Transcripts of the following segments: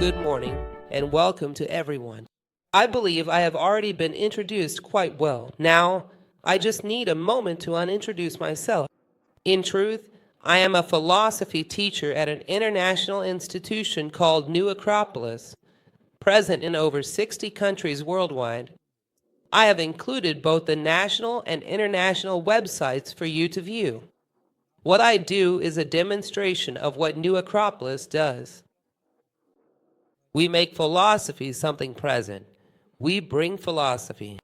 good morning, and welcome to everyone. I believe I have already been introduced quite well. Now, I just need a moment to unintroduce myself. In truth, I am a philosophy teacher at an international institution called New Acropolis, present in over 60 countries worldwide. I have included both the national and international websites for you to view. What I do is a demonstration of what New Acropolis does. We make philosophy something present. We bring philosophy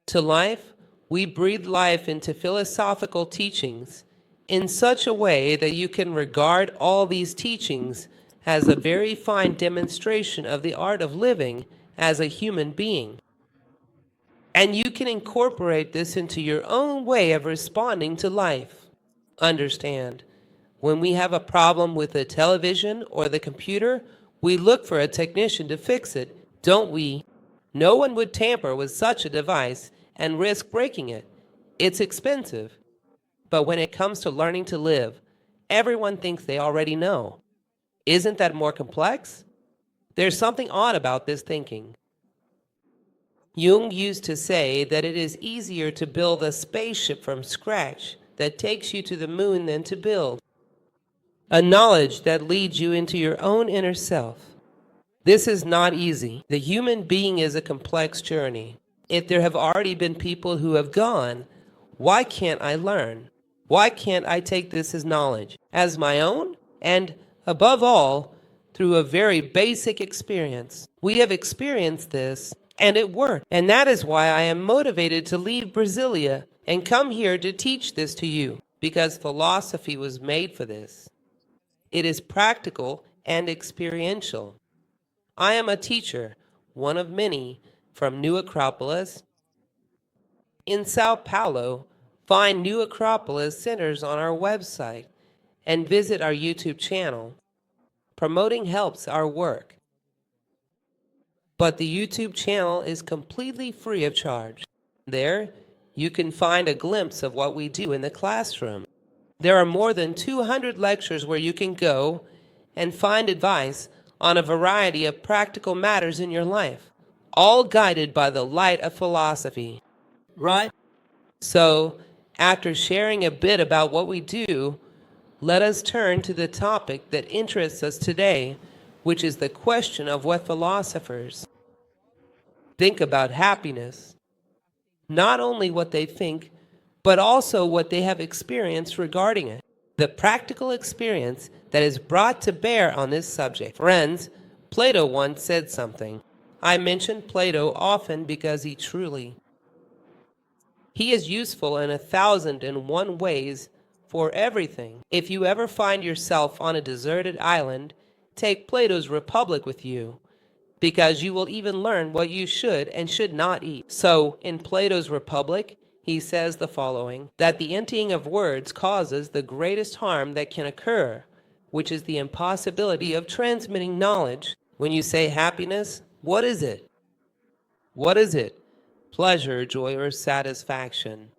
to life. We breathe life into philosophical teachings in such a way that you can regard all these teachings as a very fine demonstration of the art of living as a human being. And you can incorporate this into your own way of responding to life. Understand, when we have a problem with the television or the computer, we look for a technician to fix it, don't we? No one would tamper with such a device and risk breaking it. It's expensive. But when it comes to learning to live, everyone thinks they already know. Isn't that more complex? There's something odd about this thinking. Jung used to say that it is easier to build a spaceship from scratch that takes you to the moon than to build a knowledge that leads you into your own inner self. This is not easy. The human being is a complex journey. If there have already been people who have gone, why can't I learn? Why can't I take this as knowledge, as my own? And above all, through a very basic experience. We have experienced this, and it worked. And that is why I am motivated to leave Brasilia and come here to teach this to you, because philosophy was made for this. It is practical and experiential. I am a teacher, one of many, from New Acropolis. In Sao Paulo, find New Acropolis centers on our website and visit our YouTube channel. Promoting helps our work. But the YouTube channel is completely free of charge. There, you can find a glimpse of what we do in the classroom. There are more than 200 lectures where you can go and find advice on a variety of practical matters in your life, all guided by the light of philosophy. Right? So, after sharing a bit about what we do, let us turn to the topic that interests us today, which is the question of what philosophers think about happiness. Not only what they think, but also what they have experienced regarding it. The practical experience that is brought to bear on this subject. Friends, Plato once said something. I mention Plato often because he is useful in 1,001 ways for everything. If you ever find yourself on a deserted island, take Plato's Republic with you, because you will even learn what you should and should not eat. So, in Plato's Republic, he says the following, that the emptying of words causes the greatest harm that can occur, which is the impossibility of transmitting knowledge. When you say happiness, what is it? What is it? Pleasure, joy, or satisfaction?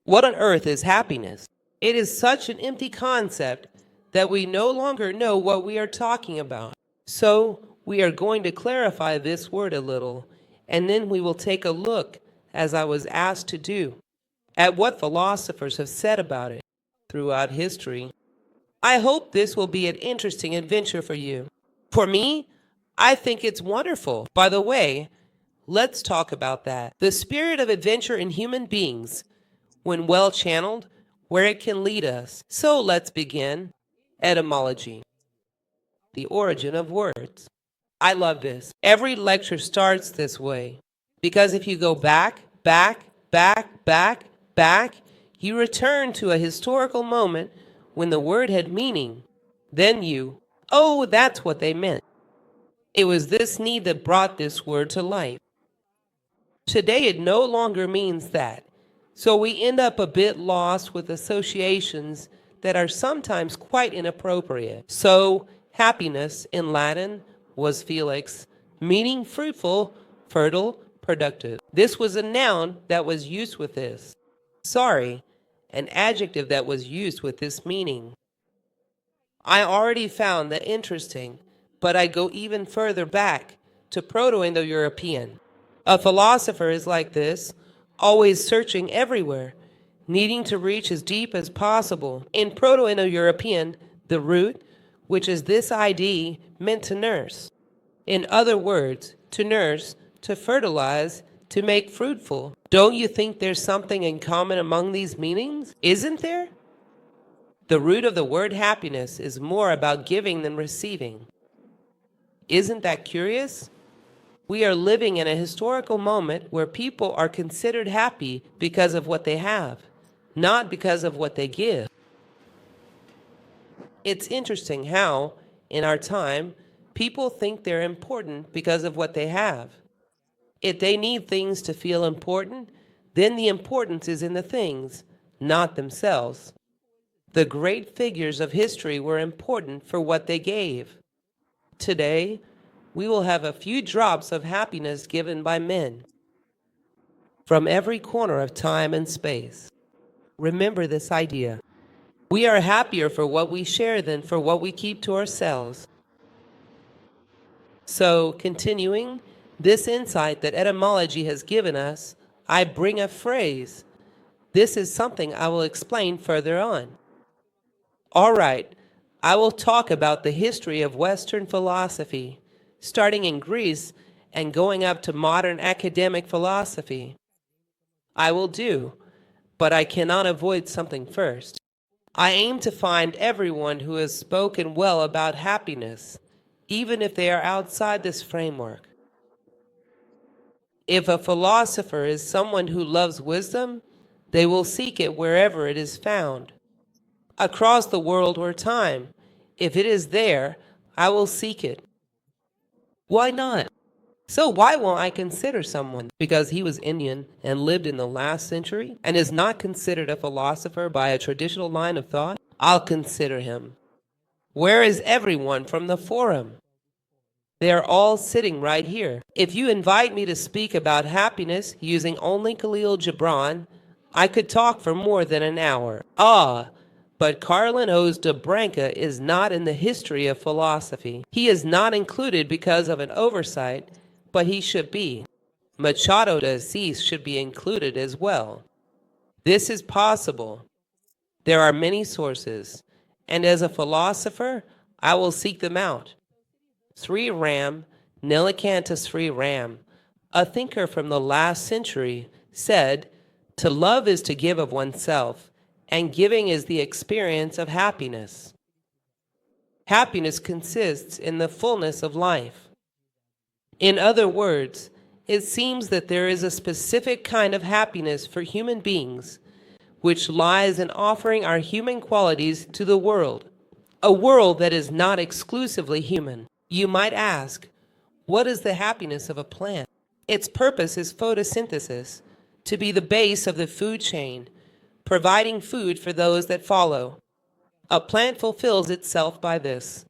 What on earth is happiness? It is such an empty concept that we no longer know what we are talking about. So we are going to clarify this word a little, and then we will take a look, as I was asked to do, at what philosophers have said about it throughout history. I hope this will be an interesting adventure for you. For me, I think it's wonderful. By the way, let's talk about that. The spirit of adventure in human beings, when well channeled, where it can lead us. So let's begin. Etymology, the origin of words. I love this. Every lecture starts this way, because if you go back, you return to a historical moment when the word had meaning. Then oh, that's what they meant. It was this need that brought this word to life. Today it no longer means that. So we end up a bit lost with associations that are sometimes quite inappropriate. So happiness in Latin was felix, meaning fruitful, fertile, productive. This was a noun that was used with this. Sorry, an adjective that was used with this meaning. I already found that interesting, but I go even further back to Proto-Indo-European. A philosopher is like this, always searching everywhere, needing to reach as deep as possible. In Proto-Indo-European, the root, which is this ID, meant to nurse. In other words, to nurse, to fertilize, to make fruitful. Don't you think there's something in common among these meanings? Isn't there? The root of the word happiness is more about giving than receiving. Isn't that curious? We are living in a historical moment where people are considered happy because of what they have, not because of what they give. It's interesting how, in our time, people think they're important because of what they have. If they need things to feel important, then the importance is in the things, not themselves. The great figures of history were important for what they gave. Today, we will have a few drops of happiness given by men from every corner of time and space. Remember this idea. We are happier for what we share than for what we keep to ourselves. So, continuing this insight that etymology has given us, I bring a phrase. This is something I will explain further on. All right, I will talk about the history of Western philosophy, starting in Greece and going up to modern academic philosophy. I will do, but I cannot avoid something first. I aim to find everyone who has spoken well about happiness, even if they are outside this framework. If a philosopher is someone who loves wisdom, they will seek it wherever it is found. Across the world or time, if it is there, I will seek it. Why not? So why won't I consider someone because he was Indian and lived in the last century and is not considered a philosopher by a traditional line of thought? I'll consider him. Where is everyone from the forum? They are all sitting right here. If you invite me to speak about happiness using only Khalil Gibran, I could talk for more than an hour. But Carlin O's de Branca is not in the history of philosophy. He is not included because of an oversight, but he should be. Machado de Assis should be included as well. This is possible. There are many sources, and as a philosopher, I will seek them out. Sri Ram, Nilakanta Sri Ram, a thinker from the last century, said, "To love is to give of oneself, and giving is the experience of happiness." Happiness consists in the fullness of life. In other words, it seems that there is a specific kind of happiness for human beings, which lies in offering our human qualities to the world, a world that is not exclusively human. You might ask, what is the happiness of a plant? Its purpose is photosynthesis, to be the base of the food chain, providing food for those that follow. A plant fulfills itself by this.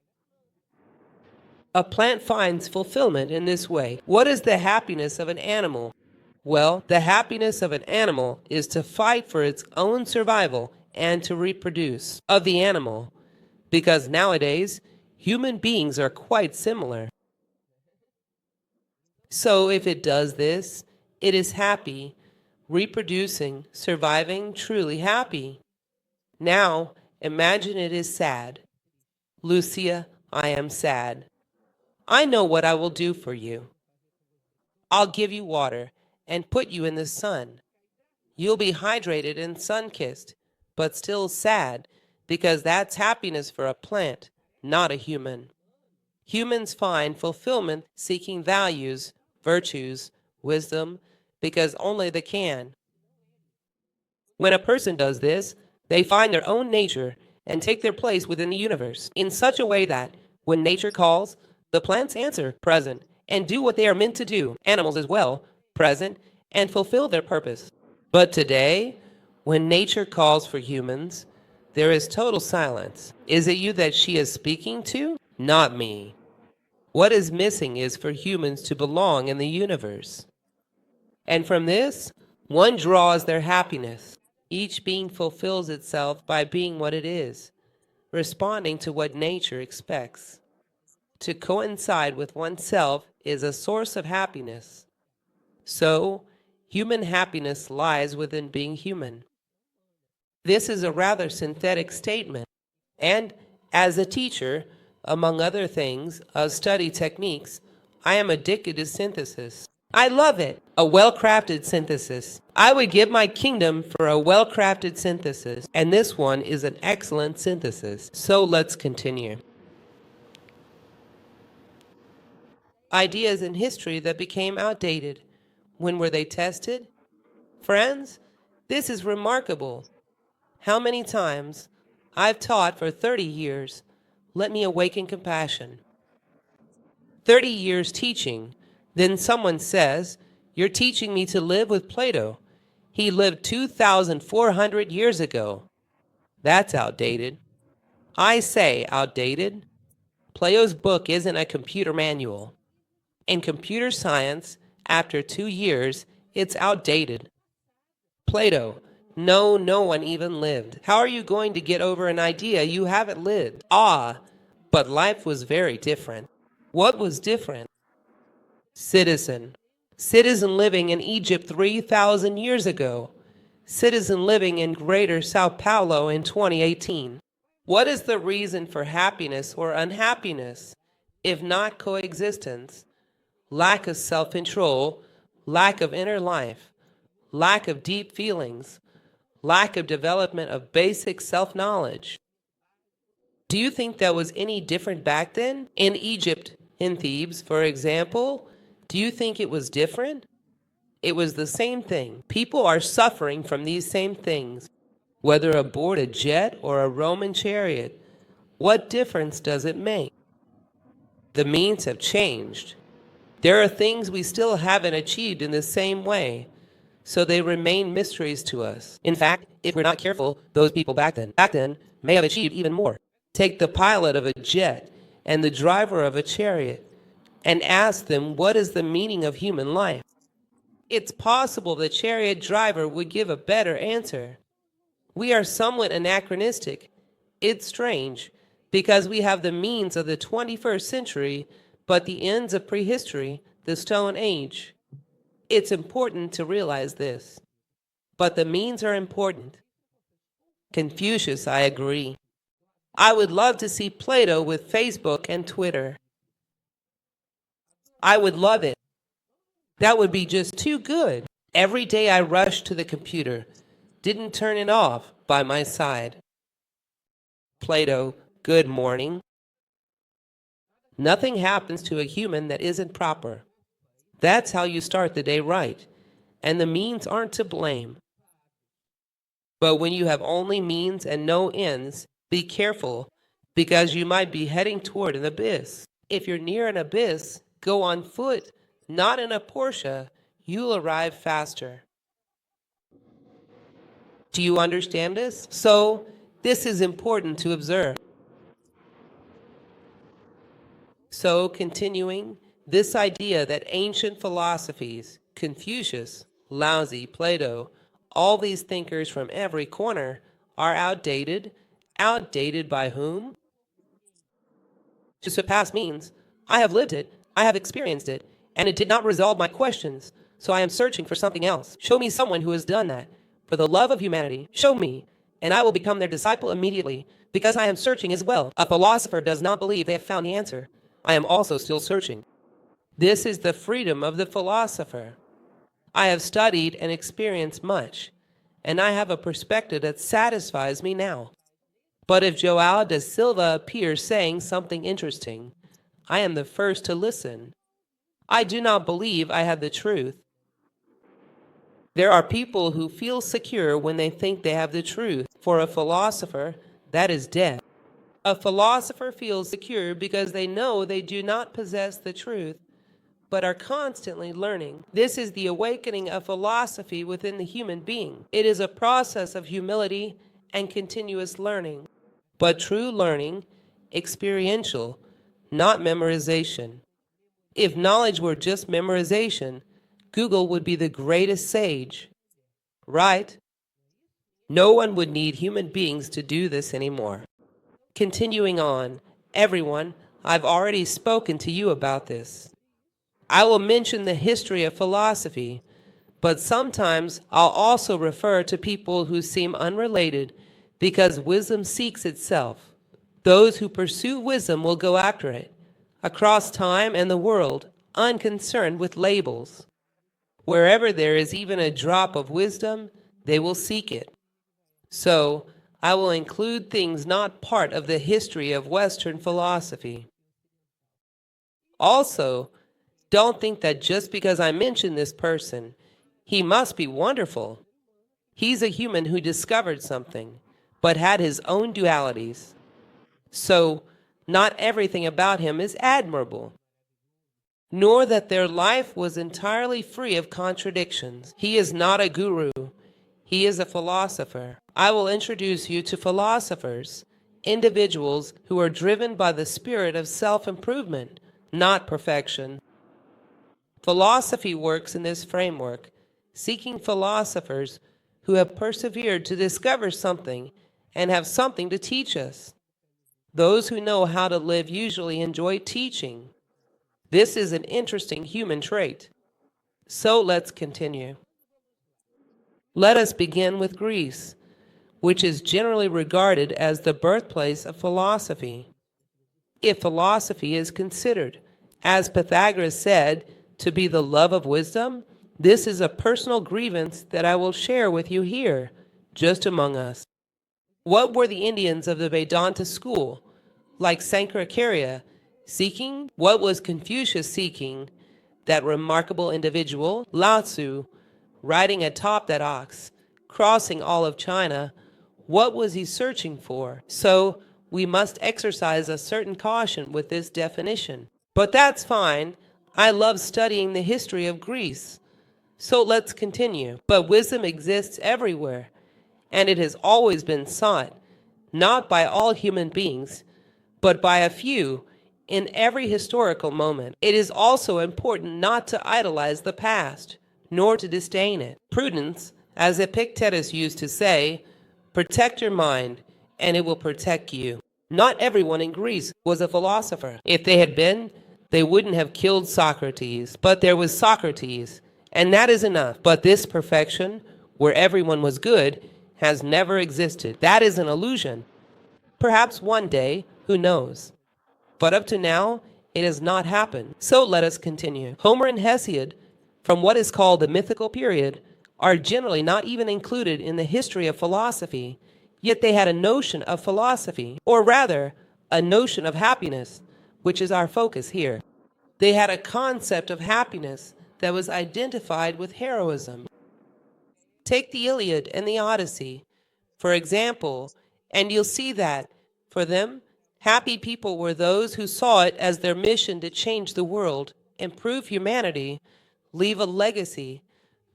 A plant finds fulfillment in this way. What is the happiness of an animal? Well, the happiness of an animal is to fight for its own survival and to reproduce of the animal, because nowadays, human beings are quite similar. So if it does this, it is happy, reproducing, surviving, truly happy. Now, imagine it is sad. Lucia, I am sad. I know what I will do for you. I'll give you water and put you in the sun. You'll be hydrated and sun-kissed, but still sad, because that's happiness for a plant, not a human. Humans find fulfillment seeking values, virtues, wisdom, because only they can. When a person does this, they find their own nature and take their place within the universe in such a way that, when nature calls, the plants answer, present, and do what they are meant to do, animals as well, present, and fulfill their purpose. But today, when nature calls for humans, there is total silence. Is it you that she is speaking to? Not me. What is missing is for humans to belong in the universe. And from this, one draws their happiness. Each being fulfills itself by being what it is, responding to what nature expects. to coincide with oneself is a source of happiness. So, human happiness lies within being human. This is a rather synthetic statement, and as a teacher, among other things, of study techniques, I am addicted to synthesis. I love it. A well-crafted synthesis. I would give my kingdom for a well-crafted synthesis, and this one is an excellent synthesis. So let's continue. Ideas in history that became outdated. When were they tested? Friends, this is remarkable. How many times I've taught for 30 years. Let me awaken compassion. 30 years teaching. Then someone says, "You're teaching me to live with Plato. He lived 2,400 years ago." That's outdated. I say outdated. Plato's book isn't a computer manual. In computer science, after 2 years, it's outdated. Plato, no one even lived. How are you going to get over an idea you haven't lived? But life was very different. What was different? Citizen. Citizen living in Egypt 3,000 years ago. Citizen living in Greater Sao Paulo in 2018. What is the reason for happiness or unhappiness, if not coexistence? Lack of self-control, lack of inner life, lack of deep feelings, lack of development of basic self-knowledge. Do you think that was any different back then? In Egypt, in Thebes, for example, do you think it was different? It was the same thing. People are suffering from these same things, whether aboard a jet or a Roman chariot. What difference does it make? The means have changed. There are things we still haven't achieved in the same way, so they remain mysteries to us. In fact, if we're not careful, those people back then may have achieved even more. Take the pilot of a jet and the driver of a chariot and ask them what is the meaning of human life. It's possible the chariot driver would give a better answer. We are somewhat anachronistic. It's strange, because we have the means of the 21st century, but the ends of prehistory, the Stone Age. It's important to realize this. But the means are important. Confucius, I agree. I would love to see Plato with Facebook and Twitter. I would love it. That would be just too good. Every day I rushed to the computer, didn't turn it off by my side. Plato, good morning. Nothing happens to a human that isn't proper. That's how you start the day right, and the means aren't to blame. But when you have only means and no ends, be careful, because you might be heading toward an abyss. If you're near an abyss, go on foot, not in a Porsche. You'll arrive faster. Do you understand this? So, this is important to observe. So, continuing, this idea that ancient philosophies, Confucius, Laozi, Plato, all these thinkers from every corner are outdated. Outdated by whom? To surpass means, I have lived it, I have experienced it, and it did not resolve my questions, so I am searching for something else. Show me someone who has done that. For the love of humanity, show me, and I will become their disciple immediately, because I am searching as well. A philosopher does not believe they have found the answer. I am also still searching. This is the freedom of the philosopher. I have studied and experienced much, and I have a perspective that satisfies me now. But if Joao da Silva appears saying something interesting, I am the first to listen. I do not believe I have the truth. There are people who feel secure when they think they have the truth. For a philosopher, that is death. A philosopher feels secure because they know they do not possess the truth, but are constantly learning. This is the awakening of philosophy within the human being. It is a process of humility and continuous learning. But true learning, experiential, not memorization. If knowledge were just memorization, Google would be the greatest sage, right? No one would need human beings to do this anymore. Continuing on, everyone, I've already spoken to you about this. I will mention the history of philosophy, but sometimes I'll also refer to people who seem unrelated because wisdom seeks itself. Those who pursue wisdom will go after it, across time and the world, unconcerned with labels. Wherever there is even a drop of wisdom, they will seek it. So, I will include things not part of the history of Western philosophy. Also, don't think that just because I mention this person, he must be wonderful. He's a human who discovered something, but had his own dualities. So, not everything about him is admirable, nor that their life was entirely free of contradictions. He is not a guru. He is a philosopher. I will introduce you to philosophers, individuals who are driven by the spirit of self-improvement, not perfection. Philosophy works in this framework, seeking philosophers who have persevered to discover something and have something to teach us. Those who know how to live usually enjoy teaching. This is an interesting human trait. So let's continue. Let us begin with Greece, which is generally regarded as the birthplace of philosophy. If philosophy is considered, as Pythagoras said, to be the love of wisdom, this is a personal grievance that I will share with you here, just among us. What were the Indians of the Vedanta school, like Sankaracharya, seeking? What was Confucius seeking? That remarkable individual, Lao Tzu, riding atop that ox, crossing all of China, what was he searching for? So we must exercise a certain caution with this definition. But that's fine. I love studying the history of Greece. So let's continue. But wisdom exists everywhere, and it has always been sought, not by all human beings, but by a few in every historical moment. It is also important not to idolize the past, nor to disdain it. Prudence, as Epictetus used to say, protect your mind, and it will protect you. Not everyone in Greece was a philosopher. If they had been, they wouldn't have killed Socrates. But there was Socrates, and that is enough. But this perfection, where everyone was good, has never existed. That is an illusion. Perhaps one day, who knows? But up to now, it has not happened. So let us continue. Homer and Hesiod, from what is called the mythical period, are generally not even included in the history of philosophy, yet they had a notion of philosophy, or rather, a notion of happiness, which is our focus here. They had a concept of happiness that was identified with heroism. Take the Iliad and the Odyssey, for example, and you'll see that, for them, happy people were those who saw it as their mission to change the world, improve humanity, leave a legacy,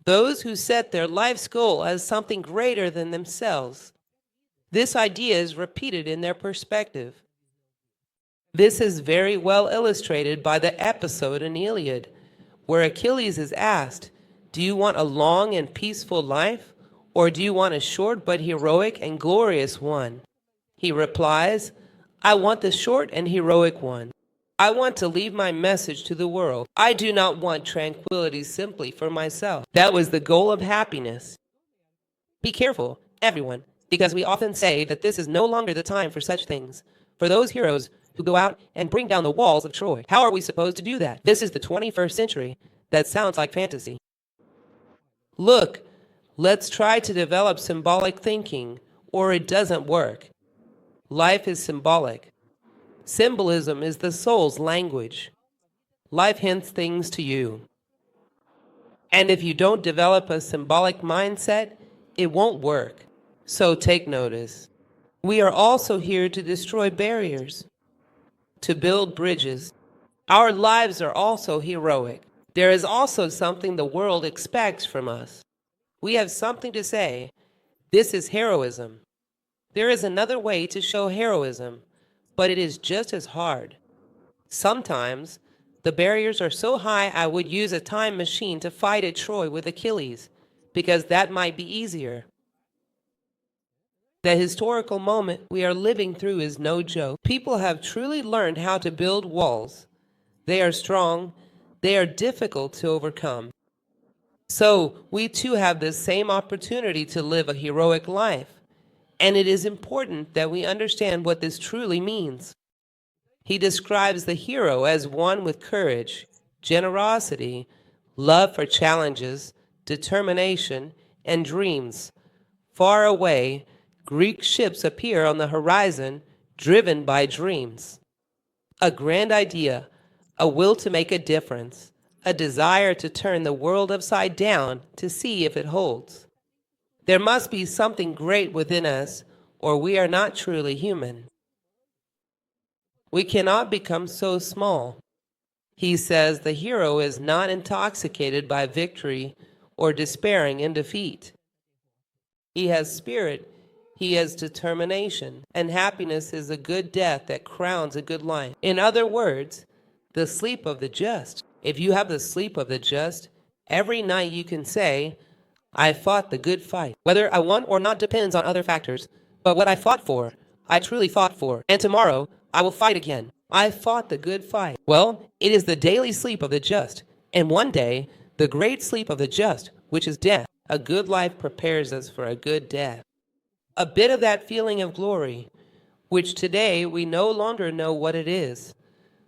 those who set their life's goal as something greater than themselves. This idea is repeated in their perspective. This is very well illustrated by the episode in Iliad, where Achilles is asked, do you want a long and peaceful life, or do you want a short but heroic and glorious one? He replies, I want the short and heroic one. I want to leave my message to the world. I do not want tranquility simply for myself. That was the goal of happiness. Be careful, everyone, because we often say that this is no longer the time for such things. For those heroes who go out and bring down the walls of Troy, how are we supposed to do that? This is the 21st century. That sounds like fantasy. Look, let's try to develop symbolic thinking, or it doesn't work. Life is symbolic. Symbolism is the soul's language. Life hints things to you. And if you don't develop a symbolic mindset, it won't work. So take notice. We are also here to destroy barriers, to build bridges. Our lives are also heroic. There is also something the world expects from us. We have something to say. This is heroism. There is another way to show heroism, but it is just as hard. Sometimes, the barriers are so high I would use a time machine to fight at Troy with Achilles, because that might be easier. The historical moment we are living through is no joke. People have truly learned how to build walls. They are strong. They are difficult to overcome. So we too have the same opportunity to live a heroic life. And it is important that we understand what this truly means. He describes the hero as one with courage, generosity, love for challenges, determination, and dreams. Far away, Greek ships appear on the horizon, driven by dreams. A grand idea, a will to make a difference, a desire to turn the world upside down to see if it holds. There must be something great within us, or we are not truly human. We cannot become so small. He says the hero is not intoxicated by victory or despairing in defeat. He has spirit, he has determination, and happiness is a good death that crowns a good life. In other words, the sleep of the just. If you have the sleep of the just, every night you can say, I fought the good fight. Whether I won or not depends on other factors, but what I fought for, I truly fought for, and tomorrow I will fight again. I fought the good fight. Well, it is the daily sleep of the just, and one day, the great sleep of the just, which is death. A good life prepares us for a good death. A bit of that feeling of glory, which today we no longer know what it is,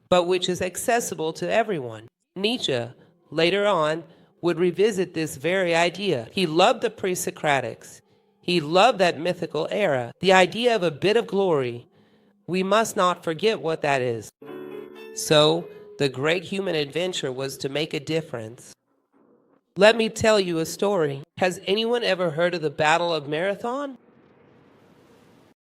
but which is accessible to everyone. Nietzsche, later on, would revisit this very idea. He loved the pre-Socratics. He loved that mythical era, the idea of a bit of glory. We must not forget what that is. So, the great human adventure was to make a difference. Let me tell you a story. Has anyone ever heard of the Battle of Marathon?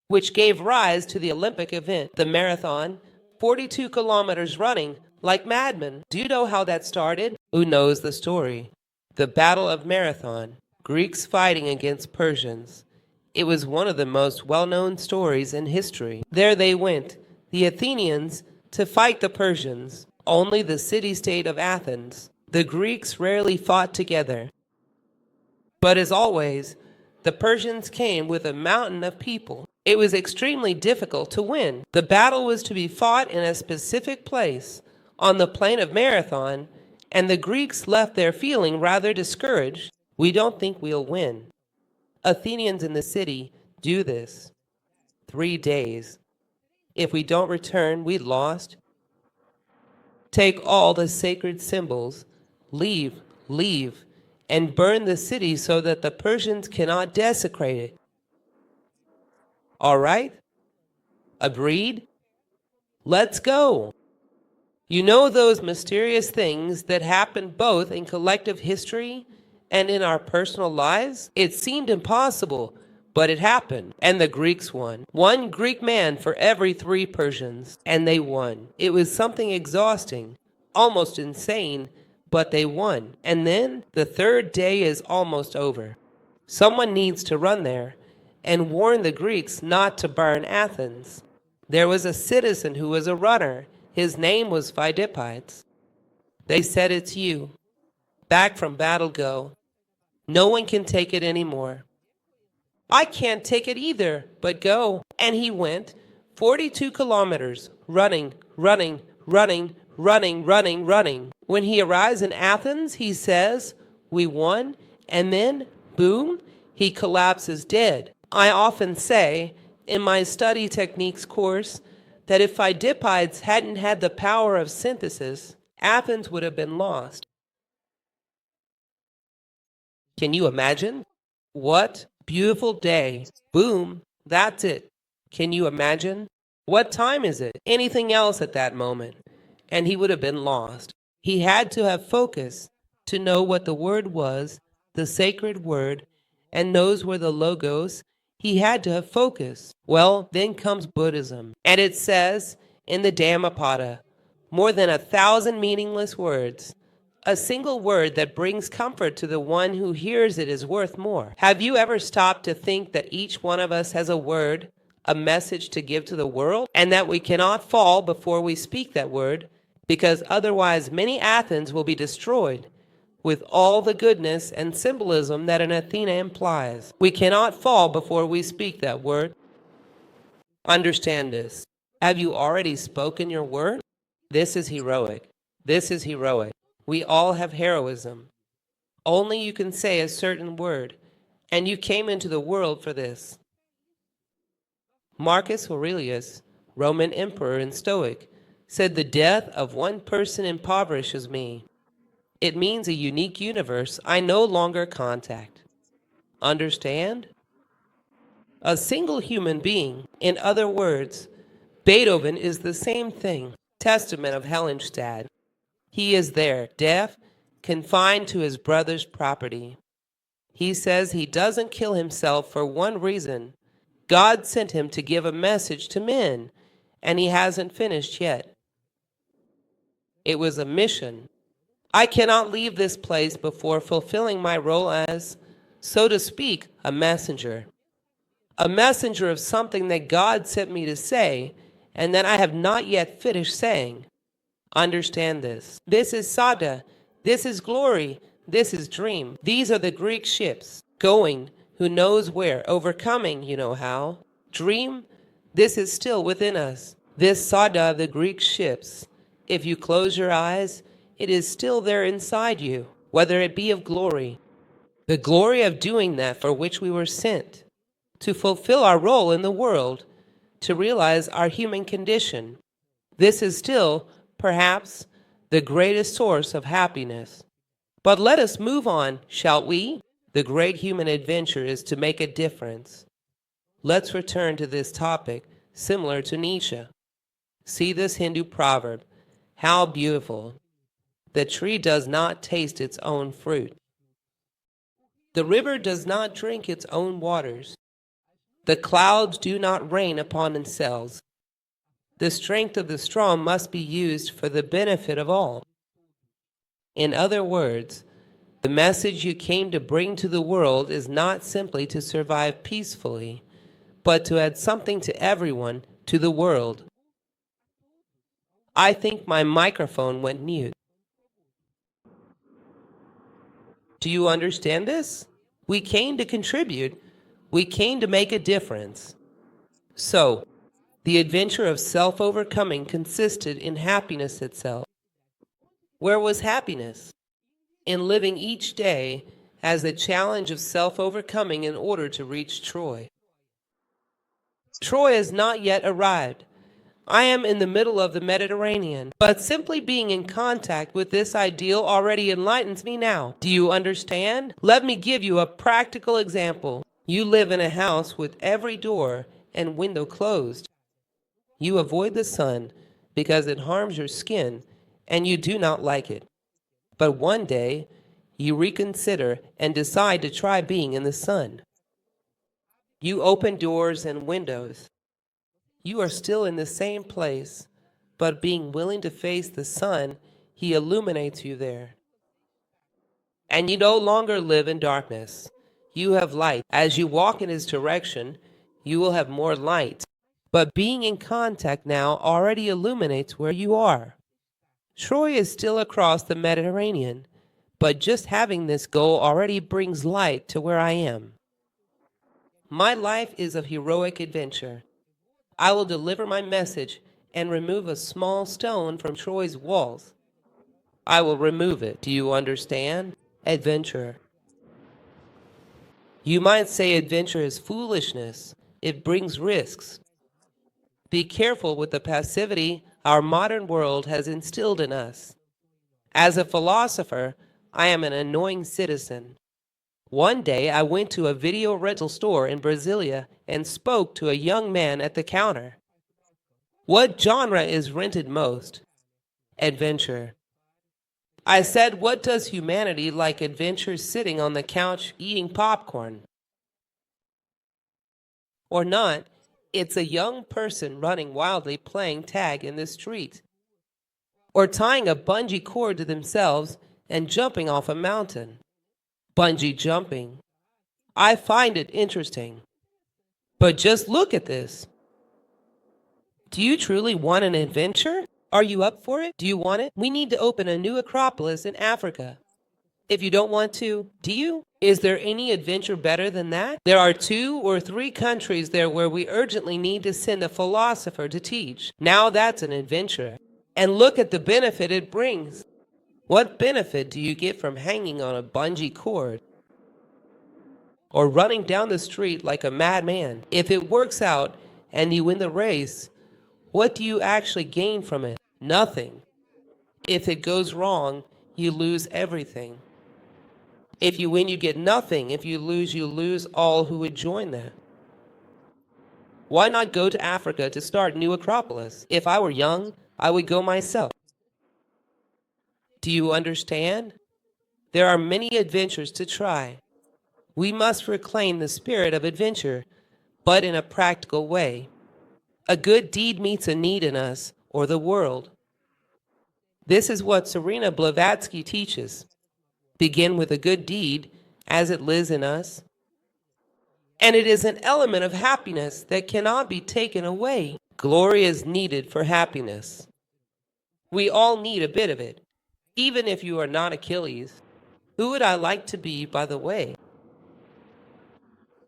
Which gave rise to the Olympic event, the marathon, 42 kilometers running like madmen. Do you know how that started? Who knows the story? The Battle of Marathon, Greeks fighting against Persians. It was one of the most well-known stories in history. There they went, the Athenians, to fight the Persians, only the city-state of Athens. The Greeks rarely fought together. But as always, the Persians came with a mountain of people. It was extremely difficult to win. The battle was to be fought in a specific place, on the plain of Marathon, and the Greeks left there feeling rather discouraged. We don't think we'll win. Athenians in the city do this. 3 days. If we don't return, we lost. Take all the sacred symbols, leave, and burn the city so that the Persians cannot desecrate it. All right? Agreed? Let's go. You know those mysterious things that happen both in collective history and in our personal lives? It seemed impossible, but it happened, and the Greeks won. 1 Greek man for every 3 Persians, and they won. It was something exhausting, almost insane, but they won. And then the 3rd day is almost over. Someone needs to run there and warn the Greeks not to burn Athens. There was a citizen who was a runner. His name was Phidippus. They said, it's you. Back from battle go. No one can take it anymore. I can't take it either, but go. And he went 42 kilometers, running. When he arrives in Athens, he says, we won, and then, boom, he collapses dead. I often say, in my study techniques course, that if Phidippus hadn't had the power of synthesis, Athens would have been lost. Can you imagine? What beautiful day. Boom, that's it. Can you imagine? What time is it? Anything else at that moment, and he would have been lost. He had to have focus to know what the word was, the sacred word, and knows where the logos. He had to have focus. Well, then comes Buddhism. And it says in the Dhammapada, more than 1,000 meaningless words. A single word that brings comfort to the one who hears it is worth more. Have you ever stopped to think that each one of us has a word, a message to give to the world, and that we cannot fall before we speak that word, because otherwise many Athens will be destroyed. with all the goodness and symbolism that an Athena implies. We cannot fall before we speak that word. Understand this. Have you already spoken your word? This is heroic. This is heroic. We all have heroism. Only you can say a certain word, and you came into the world for this. Marcus Aurelius, Roman emperor and Stoic, said the death of one person impoverishes me. It means a unique universe I no longer contact. Understand? A single human being, in other words, Beethoven is the same thing, testament of Hellenstadt. He is there, deaf, confined to his brother's property. He says he doesn't kill himself for one reason. God sent him to give a message to men, and he hasn't finished yet. It was a mission. I cannot leave this place before fulfilling my role as, so to speak, a messenger. A messenger of something that God sent me to say, and that I have not yet finished saying. Understand this. This is Sada. This is glory. This is dream. These are the Greek ships, going, who knows where, overcoming, you know how. Dream, this is still within us. This Sada, the Greek ships, if you close your eyes, it is still there inside you, whether it be of glory. The glory of doing that for which we were sent, to fulfill our role in the world, to realize our human condition. This is still, perhaps, the greatest source of happiness. But let us move on, shall we? The great human adventure is to make a difference. Let's return to this topic, similar to Nietzsche. See this Hindu proverb, how beautiful. The tree does not taste its own fruit. The river does not drink its own waters. The clouds do not rain upon themselves. The strength of the strong must be used for the benefit of all. In other words, the message you came to bring to the world is not simply to survive peacefully, but to add something to everyone, to the world. I think my microphone went mute. Do you understand this? We came to contribute. We came to make a difference. So, the adventure of self-overcoming consisted in happiness itself. Where was happiness? In living each day as the challenge of self-overcoming in order to reach Troy. Troy has not yet arrived. I am in the middle of the Mediterranean, but simply being in contact with this ideal already enlightens me now. Do you understand? Let me give you a practical example. You live in a house with every door and window closed. You avoid the sun because it harms your skin and you do not like it. But one day, you reconsider and decide to try being in the sun. You open doors and windows. You are still in the same place, but being willing to face the sun, he illuminates you there. And you no longer live in darkness. You have light. As you walk in his direction, you will have more light. But being in contact now already illuminates where you are. Troy is still across the Mediterranean, but just having this goal already brings light to where I am. My life is a heroic adventure. I will deliver my message and remove a small stone from Troy's walls. I will remove it. Do you understand? Adventure. You might say adventure is foolishness. It brings risks. Be careful with the passivity our modern world has instilled in us. As a philosopher, I am an annoying citizen. One day I went to a video rental store in Brasilia and spoke to a young man at the counter. What genre is rented most? Adventure. I said, what does humanity like adventure sitting on the couch eating popcorn? Or not, it's a young person running wildly playing tag in the street. Or tying a bungee cord to themselves and jumping off a mountain. Bungee jumping. I find it interesting. But just look at this. Do you truly want an adventure? Are you up for it? Do you want it? We need to open a new Acropolis in Africa. If you don't want to, do you? Is there any adventure better than that? There are 2 or 3 countries there where we urgently need to send a philosopher to teach. Now that's an adventure. And look at the benefit it brings. What benefit do you get from hanging on a bungee cord or running down the street like a madman? If it works out and you win the race, what do you actually gain from it? Nothing. If it goes wrong, you lose everything. If you win, you get nothing. If you lose all who would join that. Why not go to Africa to start New Acropolis? If I were young, I would go myself. Do you understand? There are many adventures to try. We must reclaim the spirit of adventure, but in a practical way. A good deed meets a need in us or the world. This is what Serena Blavatsky teaches. Begin with a good deed as it lives in us. And it is an element of happiness that cannot be taken away. Glory is needed for happiness. We all need a bit of it, even if you are not Achilles. Who would I like to be, by the way?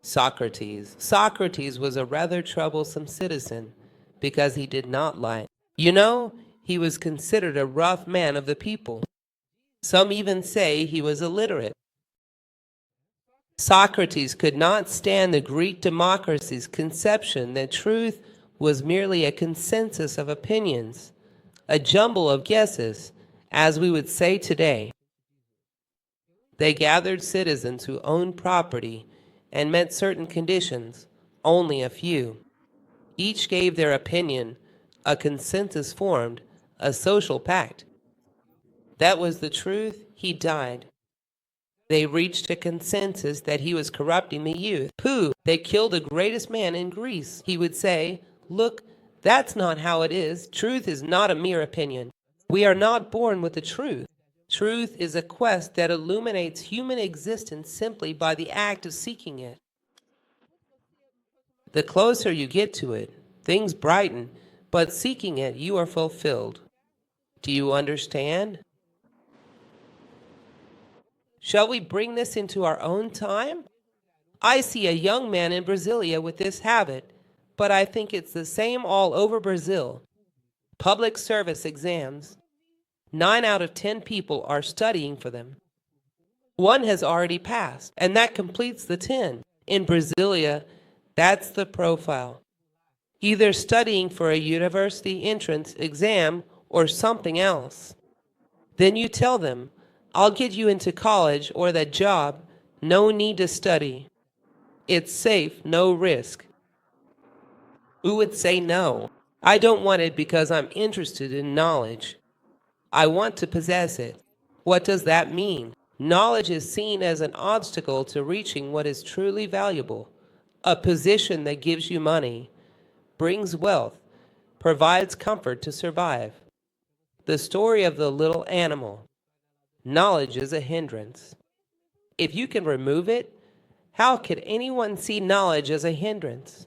Socrates. Socrates was a rather troublesome citizen because he did not lie. You know, he was considered a rough man of the people. Some even say he was illiterate. Socrates could not stand the Greek democracy's conception that truth was merely a consensus of opinions, a jumble of guesses, as we would say today. They gathered citizens who owned property and met certain conditions, only a few. Each gave their opinion, a consensus formed, a social pact. That was the truth. He died. They reached a consensus that he was corrupting the youth. Pooh, they killed the greatest man in Greece. He would say, look, that's not how it is. Truth is not a mere opinion. We are not born with the truth. Truth is a quest that illuminates human existence simply by the act of seeking it. The closer you get to it, things brighten, but seeking it, you are fulfilled. Do you understand? Shall we bring this into our own time? I see a young man in Brasilia with this habit, but I think it's the same all over Brazil. Public service exams. 9 out of 10 people are studying for them. 1 has already passed, and that completes the 10. In Brasilia, that's the profile. Either studying for a university entrance exam or something else. Then you tell them, I'll get you into college or that job, no need to study. It's safe, no risk. Who would say no? I don't want it because I'm interested in knowledge. I want to possess it. What does that mean? Knowledge is seen as an obstacle to reaching what is truly valuable. A position that gives you money, brings wealth, provides comfort to survive. The story of the little animal. Knowledge is a hindrance. If you can remove it, how could anyone see knowledge as a hindrance?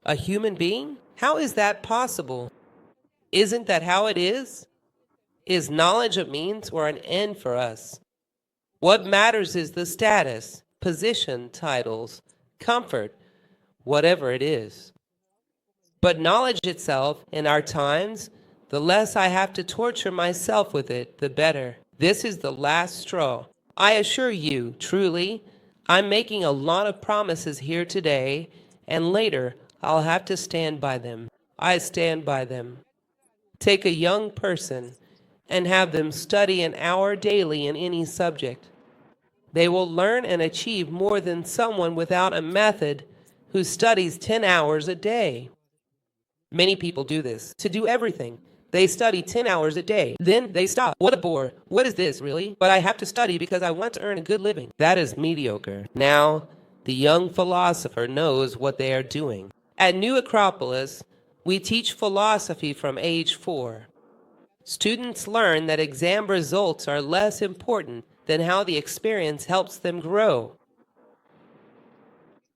A human being? How is that possible? Isn't that how it is? Is knowledge a means or an end for us? What matters is the status, position, titles, comfort, whatever it is. But knowledge itself, in our times, the less I have to torture myself with it, the better. This is the last straw. I assure you, truly, I'm making a lot of promises here today, and later I'll have to stand by them. I stand by them. Take a young person and have them study an hour daily in any subject. They will learn and achieve more than someone without a method who studies 10 hours a day. Many people do this, to do everything. They study 10 hours a day. Then they stop. What a bore. What is this, really? But I have to study because I want to earn a good living. That is mediocre. Now, the young philosopher knows what they are doing. At New Acropolis, we teach philosophy from age 4. Students learn that exam results are less important than how the experience helps them grow.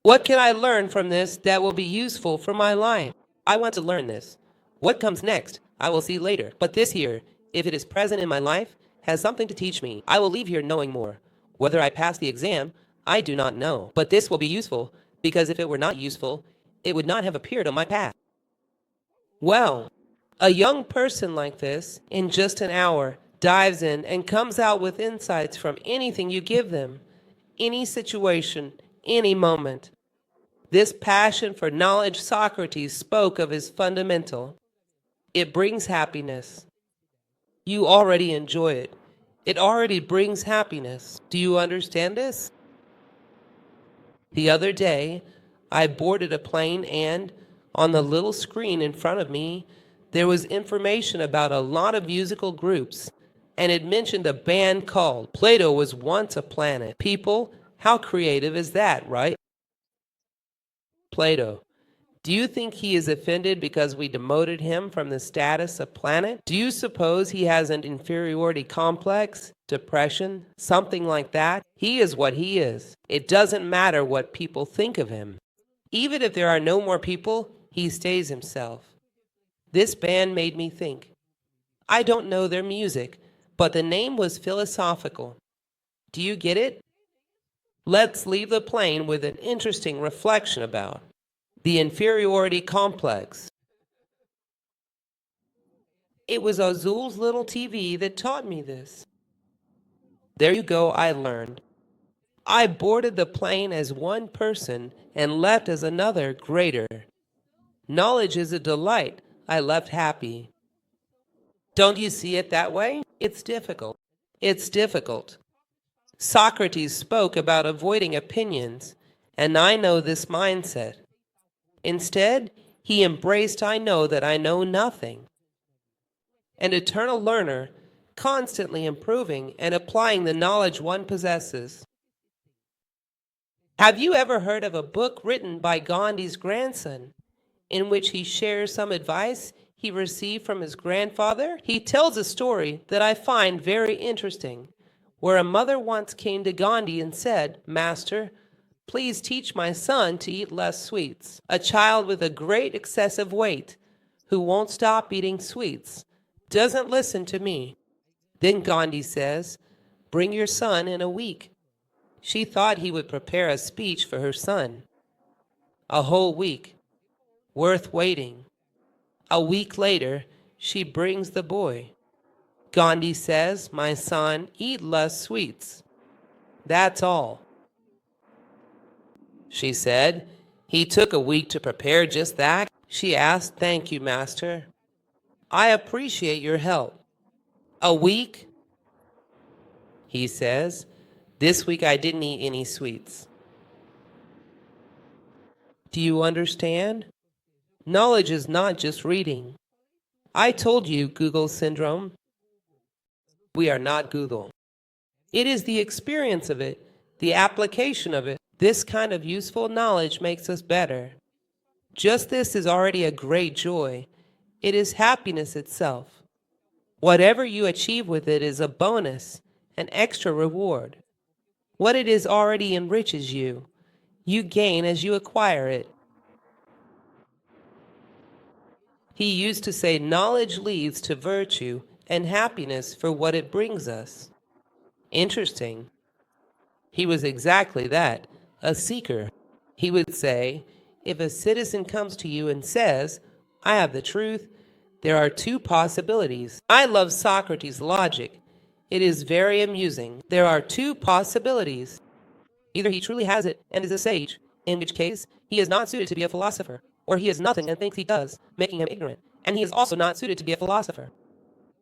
What can I learn from this that will be useful for my life? I want to learn this. What comes next, I will see later. But this here, if it is present in my life, has something to teach me. I will leave here knowing more. Whether I pass the exam, I do not know. But this will be useful, because if it were not useful, it would not have appeared on my path. Well, a young person like this, in just an hour, dives in and comes out with insights from anything you give them, any situation, any moment. This passion for knowledge Socrates spoke of is fundamental. It brings happiness. You already enjoy it. It already brings happiness. Do you understand this? The other day, I boarded a plane and, on the little screen in front of me, there was information about a lot of musical groups, and it mentioned a band called Plato Was Once a Planet. People, how creative is that, right? Plato. Do you think he is offended because we demoted him from the status of planet? Do you suppose he has an inferiority complex, depression, something like that? He is what he is. It doesn't matter what people think of him. Even if there are no more people, he stays himself. This band made me think. I don't know their music, but the name was philosophical. Do you get it? Let's leave the plane with an interesting reflection about the inferiority complex. It was Azul's little TV that taught me this. There you go, I learned. I boarded the plane as one person and left as another greater. Knowledge is a delight. I left happy. Don't you see it that way? It's difficult. It's difficult. Socrates spoke about avoiding opinions, and I know this mindset. Instead, he embraced I know that I know nothing. An eternal learner, constantly improving and applying the knowledge one possesses. Have you ever heard of a book written by Gandhi's grandson, in which he shares some advice he received from his grandfather? He tells a story that I find very interesting, where a mother once came to Gandhi and said, "Master, please teach my son to eat less sweets." A child with a great excessive weight, who won't stop eating sweets, doesn't listen to me. Then Gandhi says, "Bring your son in a week." She thought he would prepare a speech for her son. A whole week, worth waiting. A week later, she brings the boy. Gandhi says, "My son, eat less sweets. That's all." She said, "He took a week to prepare just that?" She asked, "Thank you, Master. I appreciate your help." A week? He says, "This week I didn't eat any sweets." Do you understand? Knowledge is not just reading. I told you Google syndrome. We are not Google. It is the experience of it, the application of it. This kind of useful knowledge makes us better. Just this is already a great joy. It is happiness itself. Whatever you achieve with it is a bonus, an extra reward. What it is already enriches you. You gain as you acquire it. He used to say knowledge leads to virtue and happiness for what it brings us. Interesting. He was exactly that, a seeker. He would say, if a citizen comes to you and says, "I have the truth," there are two possibilities. I love Socrates' logic. It is very amusing. There are two possibilities. Either he truly has it and is a sage, in which case he is not suited to be a philosopher, or he is nothing and thinks he does, making him ignorant, and he is also not suited to be a philosopher.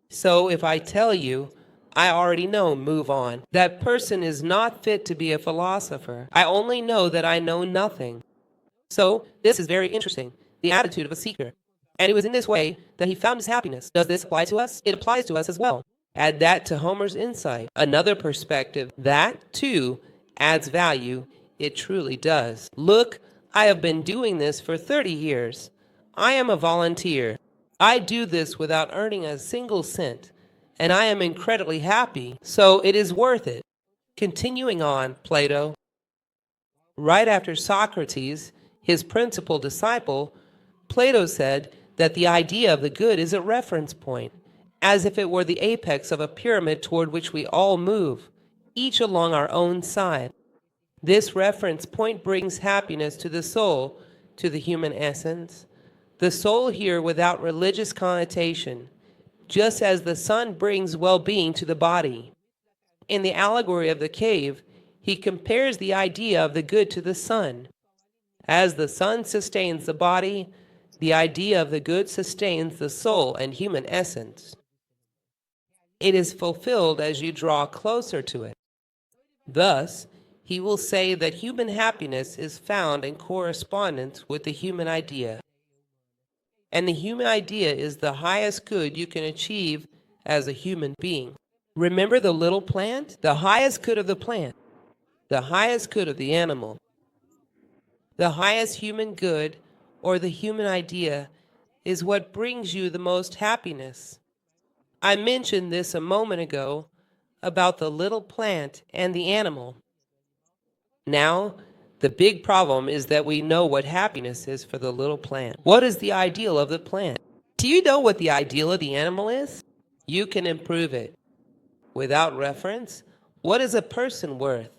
So if I tell you, "I already know, move on," that person is not fit to be a philosopher. I only know that I know nothing. So this is very interesting, the attitude of a seeker. And it was in this way that he found his happiness. Does this apply to us? It applies to us as well. Add that to Homer's insight, another perspective. That, too, adds value. It truly does. Look, I have been doing this for 30 years. I am a volunteer. I do this without earning a single cent, and I am incredibly happy, so it is worth it. Continuing on, Plato. Right after Socrates, his principal disciple, Plato said that the idea of the good is a reference point, as if it were the apex of a pyramid toward which we all move, each along our own side. This reference point brings happiness to the soul, to the human essence. The soul here without religious connotation, just as the sun brings well-being to the body. In the allegory of the cave, he compares the idea of the good to the sun. As the sun sustains the body, the idea of the good sustains the soul and human essence. It is fulfilled as you draw closer to it. Thus, he will say that human happiness is found in correspondence with the human idea. And the human idea is the highest good you can achieve as a human being. Remember the little plant? The highest good of the plant, the highest good of the animal, the highest human good or the human idea is what brings you the most happiness. I mentioned this a moment ago about the little plant and the animal. Now, the big problem is that we know what happiness is for the little plant. What is the ideal of the plant? Do you know what the ideal of the animal is? You can improve it. Without reference, what is a person worth?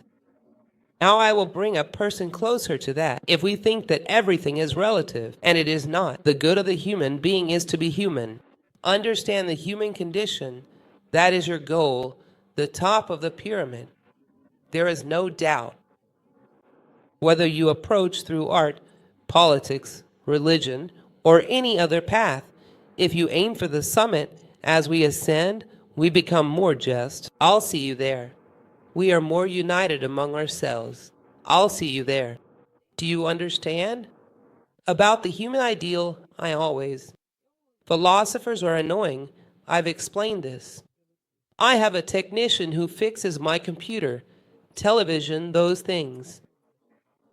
Now I will bring a person closer to that. If we think that everything is relative, and it is not, the good of the human being is to be human. Understand the human condition. That is your goal, the top of the pyramid. There is no doubt. Whether you approach through art, politics, religion, or any other path, if you aim for the summit, as we ascend, we become more just. I'll see you there. We are more united among ourselves. I'll see you there. Do you understand? About the human ideal, I always. Philosophers are annoying. I've explained this. I have a technician who fixes my computer, television, those things.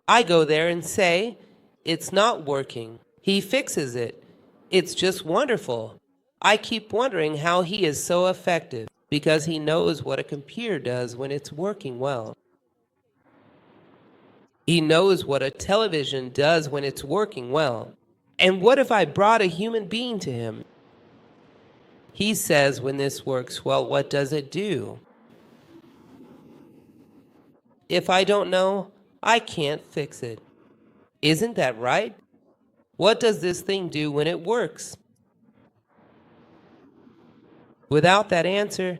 I go there and say, it's not working. He fixes it. It's just wonderful. I keep wondering how he is so effective, because he knows what a computer does when it's working well. He knows what a television does when it's working well. And what if I brought a human being to him? He says when this works well, what does it do? If I don't know, I can't fix it. Isn't that right? What does this thing do when it works? Without that answer,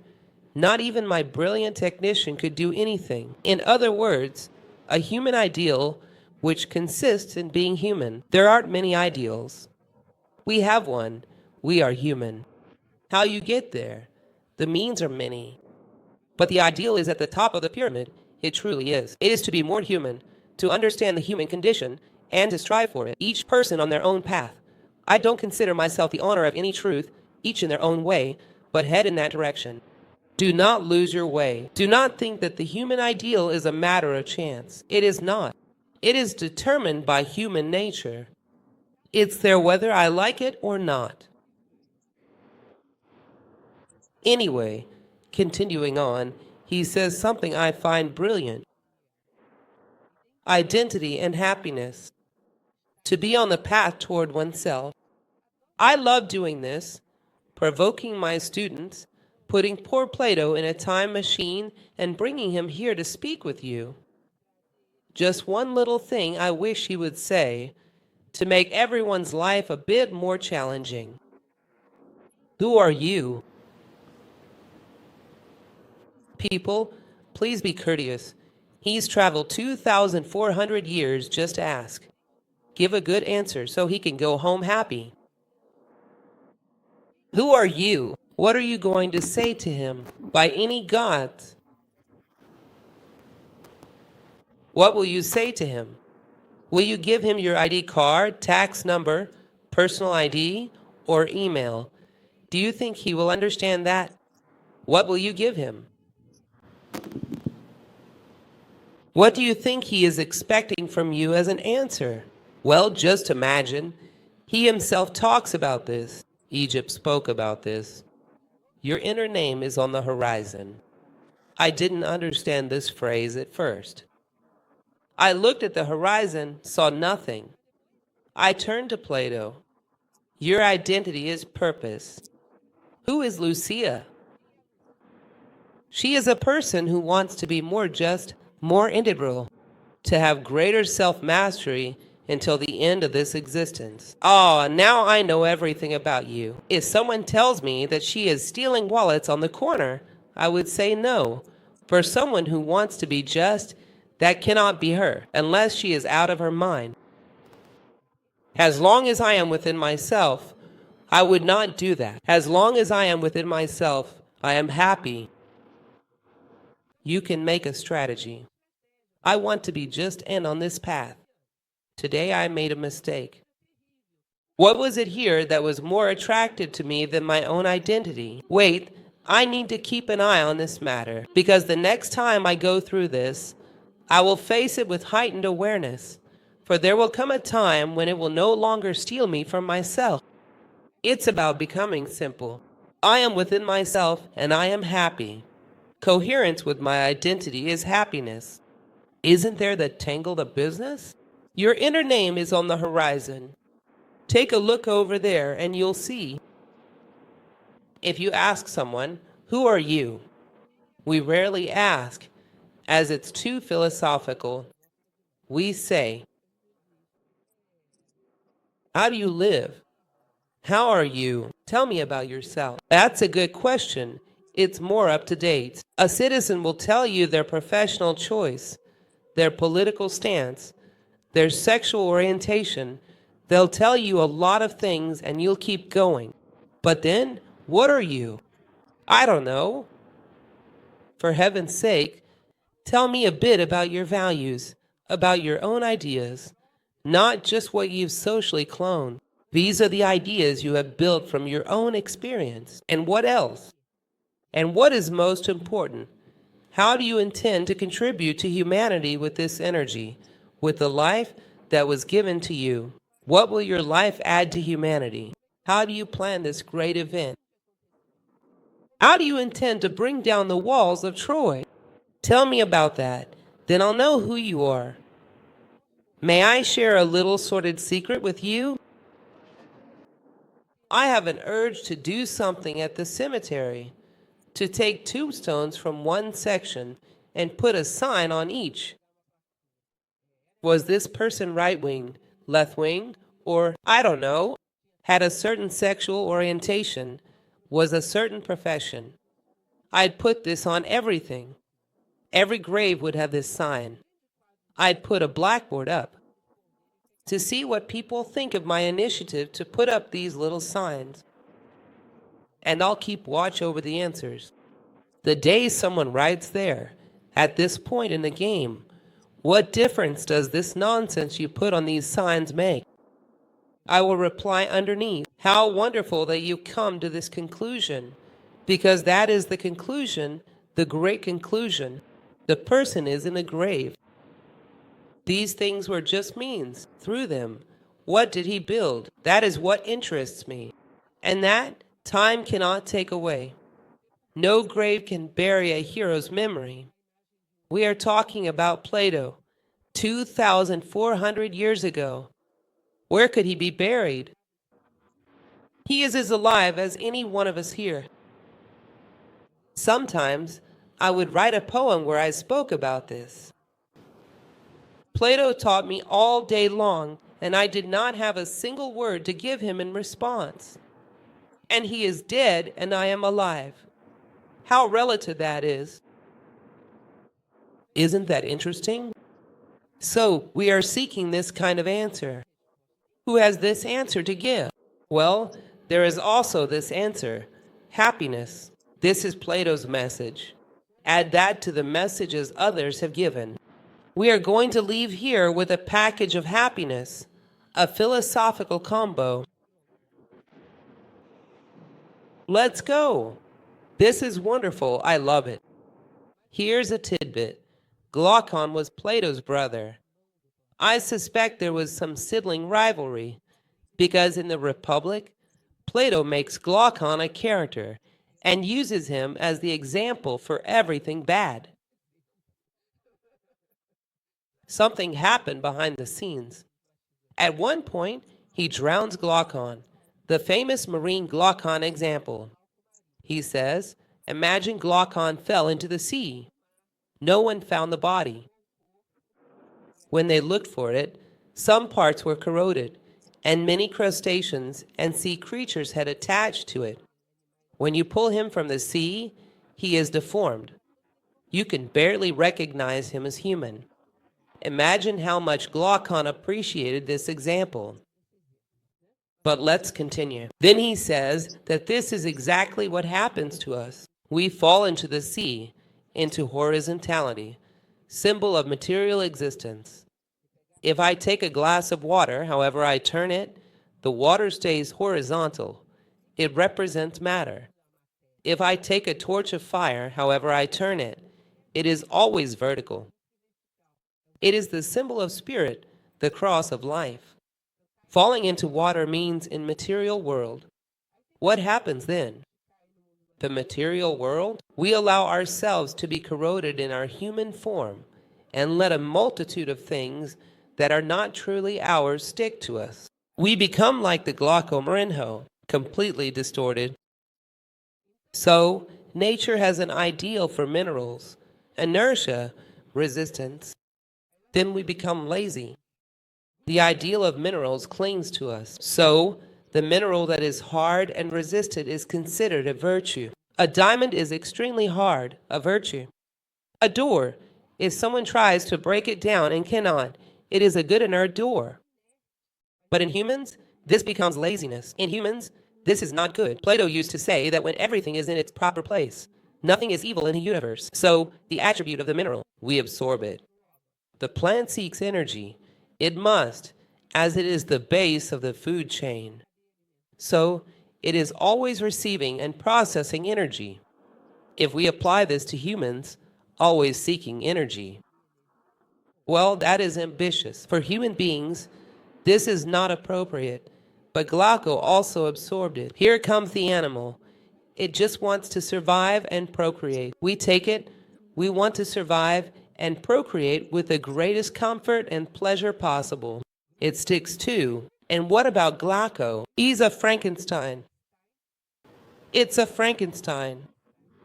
not even my brilliant technician could do anything. In other words, a human ideal which consists in being human. There aren't many ideals. We have one. We are human. How you get there? The means are many. But the ideal is at the top of the pyramid. It truly is. It is to be more human, to understand the human condition, and to strive for it, each person on their own path. I don't consider myself the owner of any truth, each in their own way, but head in that direction. Do not lose your way. Do not think that the human ideal is a matter of chance. It is not. It is determined by human nature. It's there whether I like it or not. Anyway, continuing on, he says something I find brilliant. Identity and happiness. To be on the path toward oneself. I love doing this, provoking my students, putting poor Plato in a time machine and bringing him here to speak with you. Just one little thing I wish he would say to make everyone's life a bit more challenging. Who are you? People, please be courteous. He's traveled 2,400 years just to ask. Give a good answer so he can go home happy. Who are you? What are you going to say to him? By any gods? What will you say to him? Will you give him your ID card, tax number, personal ID, or email? Do you think he will understand that? What will you give him? What do you think he is expecting from you as an answer? Well, just imagine. He himself talks about this. Egypt spoke about this. Your inner name is on the horizon. I didn't understand this phrase at first. I looked at the horizon, saw nothing. I turned to Plato. Your identity is purpose. Who is Lucia? She is a person who wants to be more just, more integral, to have greater self-mastery until the end of this existence. Oh, now I know everything about you. If someone tells me that she is stealing wallets on the corner, I would say no. For someone who wants to be just, that cannot be her, unless she is out of her mind. As long as I am within myself, I would not do that. As long as I am within myself, I am happy. You can make a strategy. I want to be just and on this path. Today I made a mistake. What was it here that was more attractive to me than my own identity? Wait, I need to keep an eye on this matter, because the next time I go through this, I will face it with heightened awareness, for there will come a time when it will no longer steal me from myself. It's about becoming simple. I am within myself and I am happy. Coherence with my identity is happiness. Isn't there the tangled up business? Your inner name is on the horizon. Take a look over there and you'll see. If you ask someone, "Who are you?" we rarely ask, as it's too philosophical. We say, "How do you live? How are you? Tell me about yourself." That's a good question. It's more up to date. A citizen will tell you their professional choice, their political stance, their sexual orientation. They'll tell you a lot of things and you'll keep going. But then, what are you? I don't know. For heaven's sake, tell me a bit about your values, about your own ideas, not just what you've socially cloned. These are the ideas you have built from your own experience. And what else? And what is most important? How do you intend to contribute to humanity with this energy, with the life that was given to you? What will your life add to humanity? How do you plan this great event? How do you intend to bring down the walls of Troy? Tell me about that. Then I'll know who you are. May I share a little sordid secret with you? I have an urge to do something at the cemetery, to take tombstones from one section and put a sign on each. Was this person right-wing, left-wing, or, I don't know, had a certain sexual orientation, was a certain profession? I'd put this on everything. Every grave would have this sign. I'd put a blackboard up to see what people think of my initiative to put up these little signs. And I'll keep watch over the answers. The day someone writes there, at this point in the game, what difference does this nonsense you put on these signs make? I will reply underneath, how wonderful that you come to this conclusion, because that is the conclusion, the great conclusion. The person is in a grave. These things were just means, through them. What did he build? That is what interests me. And that time cannot take away. No grave can bury a hero's memory. We are talking about Plato, 2,400 years ago. Where could he be buried? He is as alive as any one of us here. Sometimes I would write a poem where I spoke about this. Plato taught me all day long, and I did not have a single word to give him in response. And he is dead, and I am alive. How relative that is. Isn't that interesting? So we are seeking this kind of answer. Who has this answer to give? Well, there is also this answer, happiness. This is Plato's message. Add that to the messages others have given. We are going to leave here with a package of happiness, a philosophical combo. Let's go. This is wonderful. I love it. Here's a tidbit. Glaucon was Plato's brother. I suspect there was some sibling rivalry, because in the Republic, Plato makes Glaucon a character and uses him as the example for everything bad. Something happened behind the scenes. At one point, he drowns Glaucon, the famous marine Glaucon example. He says, imagine Glaucon fell into the sea. No one found the body. When they looked for it, some parts were corroded, and many crustaceans and sea creatures had attached to it. When you pull him from the sea, he is deformed. You can barely recognize him as human. Imagine how much Glaucon appreciated this example. But let's continue. Then he says that this is exactly what happens to us. We fall into the sea, into horizontality, symbol of material existence. If I take a glass of water, however I turn it, the water stays horizontal. It represents matter. If I take a torch of fire, however I turn it, it is always vertical. It is the symbol of spirit, the cross of life. Falling into water means in material world. What happens then? The material world, we allow ourselves to be corroded in our human form and let a multitude of things that are not truly ours stick to us. We become like the Glauco, completely distorted. So, nature has an ideal for minerals, inertia, resistance. Then we become lazy. The ideal of minerals clings to us. So, the mineral that is hard and resisted is considered a virtue. A diamond is extremely hard, a virtue. A door, if someone tries to break it down and cannot, it is a good inert door. But in humans, this becomes laziness. In humans, this is not good. Plato used to say that when everything is in its proper place, nothing is evil in the universe. So, the attribute of the mineral, we absorb it. The plant seeks energy. It must, as it is the base of the food chain. So, it is always receiving and processing energy. If we apply this to humans, always seeking energy, well, that is ambitious. For human beings, this is not appropriate. But Glauco also absorbed it. Here comes the animal. It just wants to survive and procreate. We take it, we want to survive and procreate with the greatest comfort and pleasure possible. It sticks too. And what about Glauco? He's a Frankenstein. It's a Frankenstein.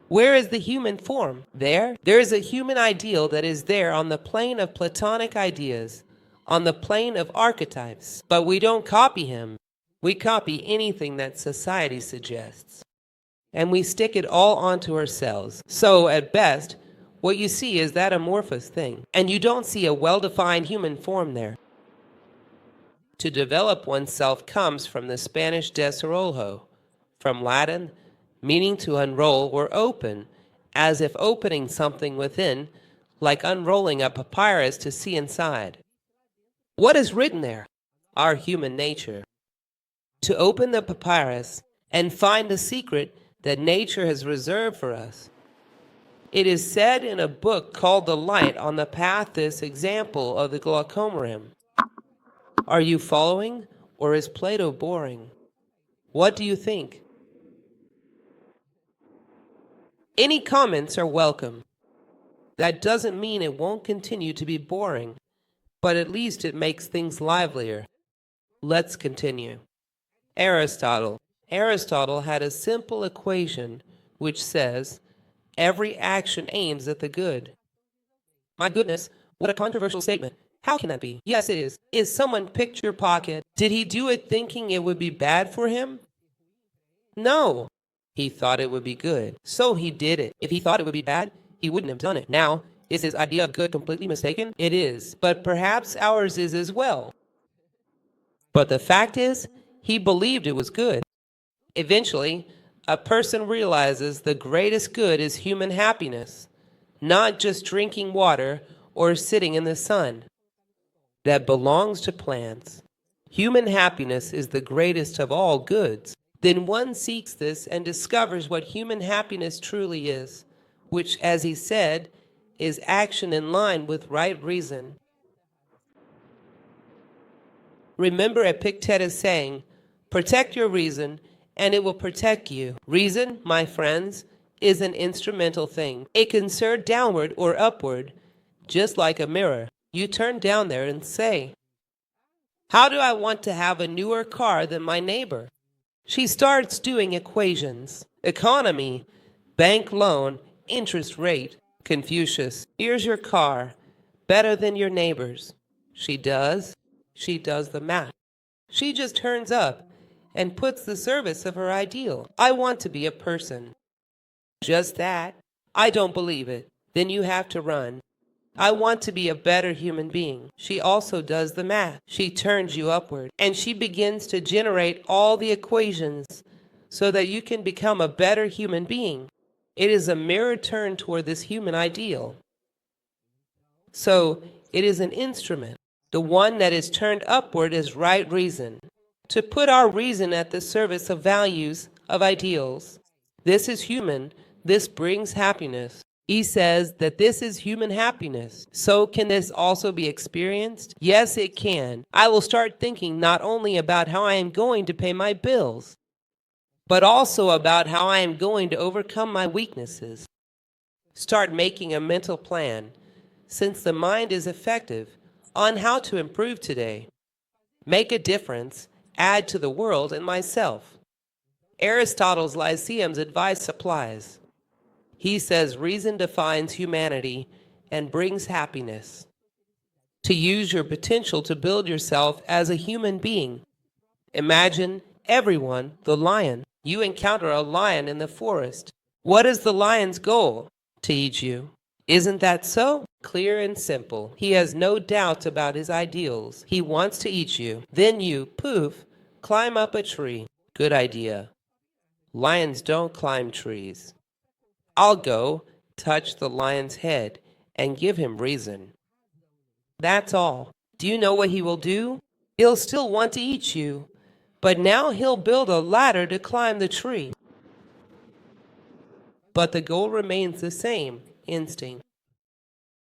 Where is the human form? There is a human ideal that is there on the plane of Platonic ideas, on the plane of archetypes. But we don't copy him. We copy anything that society suggests. And we stick it all onto ourselves. So, at best, what you see is that amorphous thing. And you don't see a well-defined human form there. To develop oneself comes from the Spanish desarrollo, from Latin, meaning to unroll or open, as if opening something within, like unrolling a papyrus to see inside. What is written there? Our human nature. To open the papyrus and find the secret that nature has reserved for us. It is said in a book called The Light on the Path, this example of the Glaucomerim. Are you following, or is Plato boring? What do you think? Any comments are welcome. That doesn't mean it won't continue to be boring, but at least it makes things livelier. Let's continue. Aristotle. Aristotle had a simple equation which says, every action aims at the good. My goodness, what a controversial statement. How can that be? Yes, it is. Is someone picked your pocket? Did he do it thinking it would be bad for him? No. He thought it would be good, so he did it. If he thought it would be bad, he wouldn't have done it. Now, is his idea of good completely mistaken? It is, but perhaps ours is as well. But the fact is, he believed it was good. Eventually, a person realizes the greatest good is human happiness, not just drinking water or sitting in the sun. That belongs to plants. Human happiness is the greatest of all goods. Then one seeks this and discovers what human happiness truly is, which, as he said, is action in line with right reason. Remember Epictetus saying, protect your reason, and it will protect you. Reason, my friends, is an instrumental thing. It can serve downward or upward, just like a mirror. You turn down there and say, how do I want to have a newer car than my neighbor? She starts doing equations. Economy, bank loan, interest rate. Confucius, here's your car, better than your neighbor's. She does. She does the math. She just turns up and puts the service of her ideal. I want to be a person. Just that. I don't believe it. Then you have to run. I want to be a better human being. She also does the math. She turns you upward, and she begins to generate all the equations so that you can become a better human being. It is a mirror turn toward this human ideal. So it is an instrument. The one that is turned upward is right reason. To put our reason at the service of values, of ideals. This is human. This brings happiness. He says that this is human happiness. So can this also be experienced? Yes, it can. I will start thinking not only about how I am going to pay my bills, but also about how I am going to overcome my weaknesses. Start making a mental plan, since the mind is effective, on how to improve today. Make a difference, add to the world and myself. Aristotle's Lyceum's advice applies. He says reason defines humanity and brings happiness. To use your potential to build yourself as a human being. Imagine everyone, the lion. You encounter a lion in the forest. What is the lion's goal? To eat you. Isn't that so? Clear and simple. He has no doubts about his ideals. He wants to eat you. Then you, poof, climb up a tree. Good idea. Lions don't climb trees. I'll go touch the lion's head and give him reason. That's all. Do you know what he will do? He'll still want to eat you, but now he'll build a ladder to climb the tree. But the goal remains the same, instinct.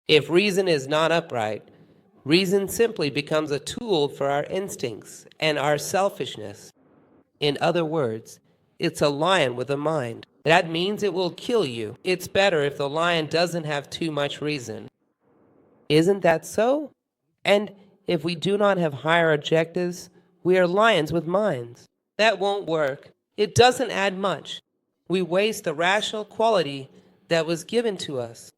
If reason is not upright, reason simply becomes a tool for our instincts and our selfishness. In other words, it's a lion with a mind. That means it will kill you. It's better if the lion doesn't have too much reason. Isn't that so? And if we do not have higher objectives, we are lions with minds. That won't work. It doesn't add much. We waste the rational quality that was given to us.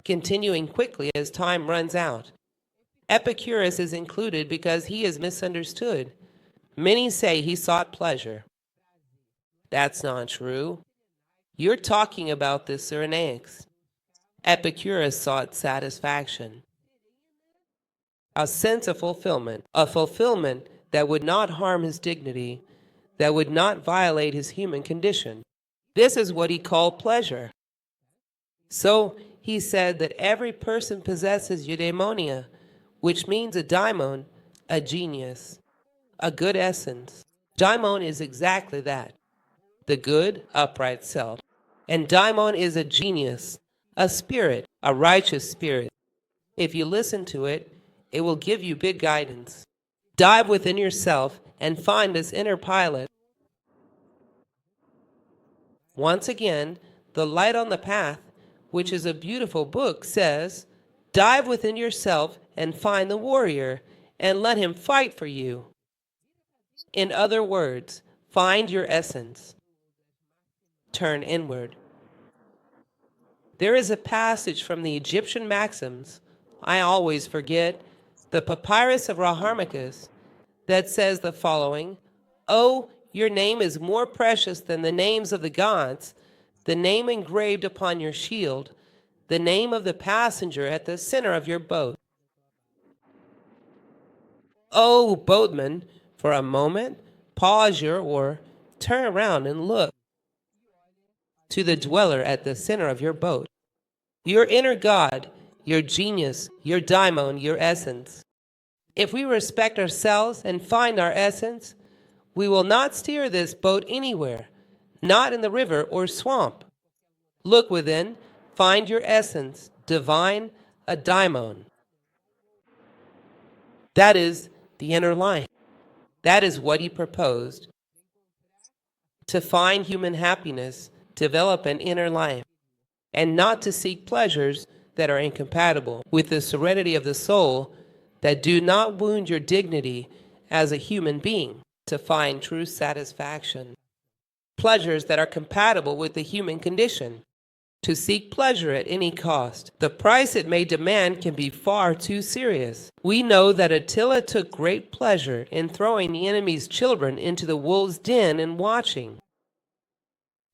Continuing quickly as time runs out. Epicurus is included because he is misunderstood. Many say he sought pleasure. That's not true. You're talking about the Cyrenaics. Epicurus sought satisfaction. A sense of fulfillment, a fulfillment that would not harm his dignity, that would not violate his human condition. This is what he called pleasure. So he said that every person possesses eudaimonia, which means a daimon, a genius, a good essence. Daimon is exactly that. The good, upright self. And daimon is a genius, a spirit, a righteous spirit. If you listen to it, it will give you big guidance. Dive within yourself and find this inner pilot. Once again, The Light on the Path, which is a beautiful book, says, dive within yourself and find the warrior and let him fight for you. In other words, find your essence. Turn inward. There is a passage from the Egyptian maxims, I always forget, the Papyrus of Raharmachis, that says the following, "Oh, your name is more precious than the names of the gods, the name engraved upon your shield, the name of the passenger at the center of your boat." Oh, boatman, for a moment, pause your oar, turn around and look to the dweller at the center of your boat. Your inner God, your genius, your daimon, your essence. If we respect ourselves and find our essence, we will not steer this boat anywhere, not in the river or swamp. Look within, find your essence, divine, a daimon. That is the inner life. That is what he proposed. To find human happiness, develop an inner life, and not to seek pleasures that are incompatible with the serenity of the soul, that do not wound your dignity as a human being, to find true satisfaction. pleasures that are compatible with the human condition, to seek pleasure at any cost. The price it may demand can be far too serious. We know that Attila took great pleasure in throwing the enemy's children into the wolves' den and watching.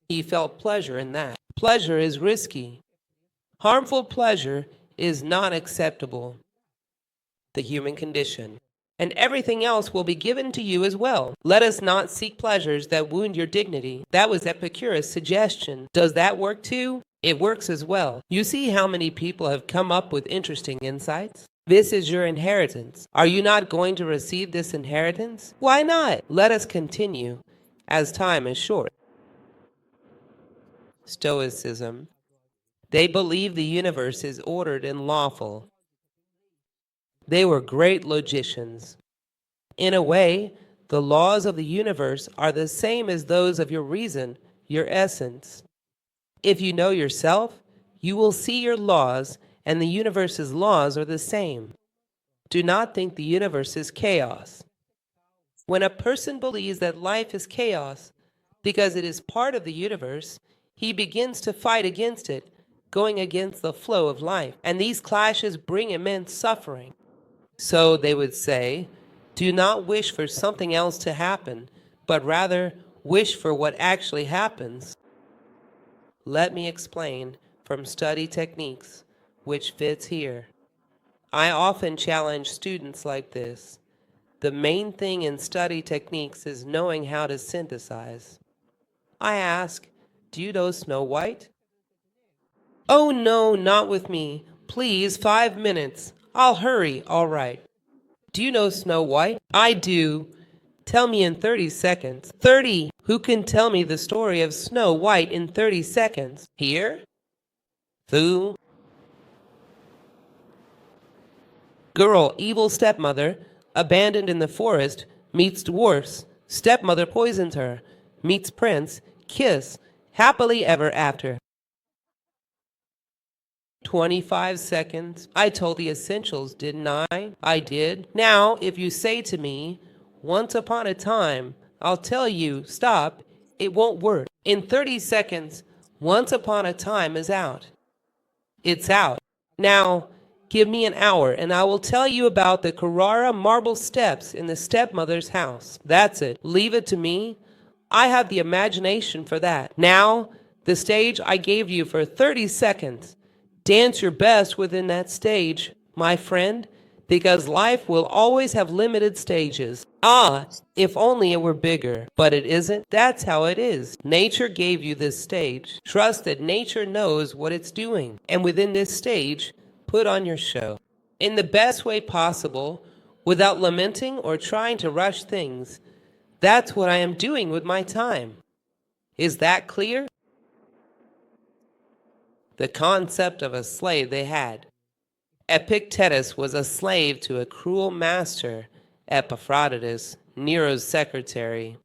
He felt pleasure in that. Pleasure is risky. Harmful pleasure is not acceptable. The human condition. And everything else will be given to you as well. Let us not seek pleasures that wound your dignity. That was Epicurus' suggestion. Does that work too? It works as well. You see how many people have come up with interesting insights? This is your inheritance. Are you not going to receive this inheritance? Why not? Let us continue, as time is short. Stoicism. They believe the universe is ordered and lawful. They were great logicians. In a way, the laws of the universe are the same as those of your reason, your essence. If you know yourself, you will see your laws, and the universe's laws are the same. Do not think the universe is chaos. When a person believes that life is chaos because it is part of the universe, he begins to fight against it, going against the flow of life. And these clashes bring immense suffering. So they would say, do not wish for something else to happen, but rather wish for what actually happens. Let me explain from study techniques, which fits here. I often challenge students like this. The main thing in study techniques is knowing how to synthesize. I ask, do you know Snow White? Oh no, not with me. Please, 5 minutes. I'll hurry, all right. Do you know Snow White? I do. Tell me in 30 seconds. 30! Who can tell me the story of Snow White in 30 seconds? Here? Through? Girl, evil stepmother, abandoned in the forest, meets dwarfs. Stepmother poisons her. Meets prince. Kiss. Happily ever after. 25 seconds. I told the essentials, didn't I? I did. Now, if you say to me, once upon a time, I'll tell you, stop, it won't work. In 30 seconds, once upon a time is out. It's out. Now, give me an hour and I will tell you about the Carrara marble steps in the stepmother's house. That's it. Leave it to me. I have the imagination for that. Now, the stage I gave you for 30 seconds. Dance your best within that stage, my friend, because life will always have limited stages. Ah, if only it were bigger, but it isn't. That's how it is. Nature gave you this stage. Trust that nature knows what it's doing. And within this stage, put on your show. In the best way possible, without lamenting or trying to rush things. That's what I am doing with my time. Is that clear? The concept of a slave they had. Epictetus was a slave to a cruel master, Epaphroditus, Nero's secretary.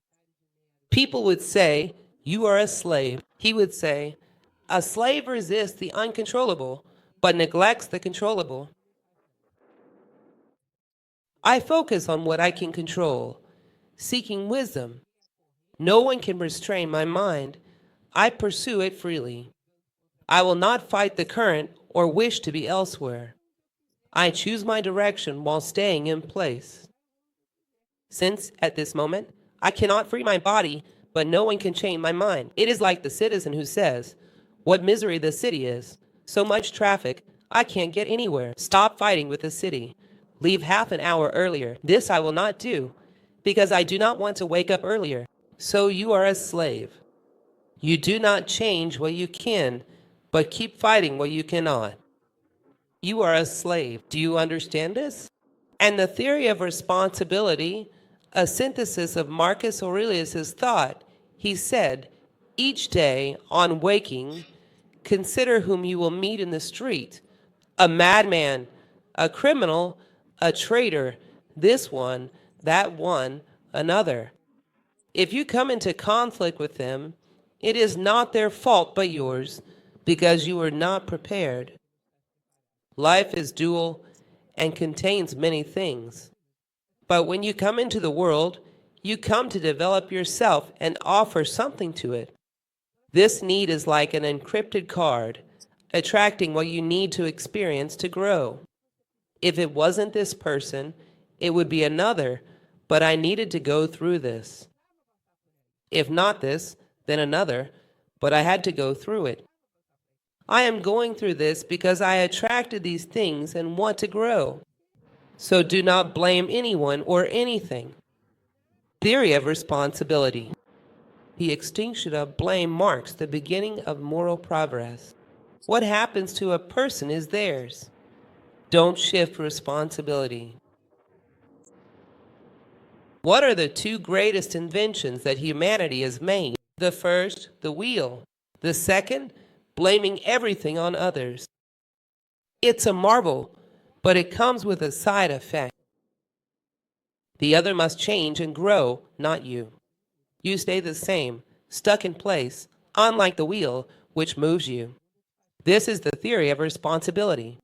People would say, you are a slave. He would say, a slave resists the uncontrollable, but neglects the controllable. I focus on what I can control, seeking wisdom. No one can restrain my mind. I pursue it freely. I will not fight the current or wish to be elsewhere. I choose my direction while staying in place. Since, at this moment, I cannot free my body, but no one can change my mind. It is like the citizen who says, what misery the city is. So much traffic, I can't get anywhere. Stop fighting with the city. Leave half an hour earlier. This I will not do, because I do not want to wake up earlier. So you are a slave. You do not change what you can, but keep fighting what you cannot. You are a slave. Do you understand this? And the theory of responsibility, a synthesis of Marcus Aurelius's thought, he said, each day on waking, consider whom you will meet in the street. A madman, a criminal, a traitor, this one, that one, another. If you come into conflict with them, it is not their fault but yours, because you were not prepared. Life is dual and contains many things. But when you come into the world, You come to develop yourself and offer something to it. This need is like an encrypted card, attracting what you need to experience to grow. If it wasn't this person, it would be another, but I needed to go through this. If not this, then another, but I had to go through it. I am going through this because I attracted these things and want to grow. So do not blame anyone or anything. Theory of responsibility. The extinction of blame marks the beginning of moral progress. What happens to a person is theirs. Don't shift responsibility. What are the two greatest inventions that humanity has made? The first, the wheel. The second, blaming everything on others. It's a marvel, but it comes with a side effect. The other must change and grow, not you. You stay the same, stuck in place, unlike the wheel, which moves you. This is the theory of responsibility.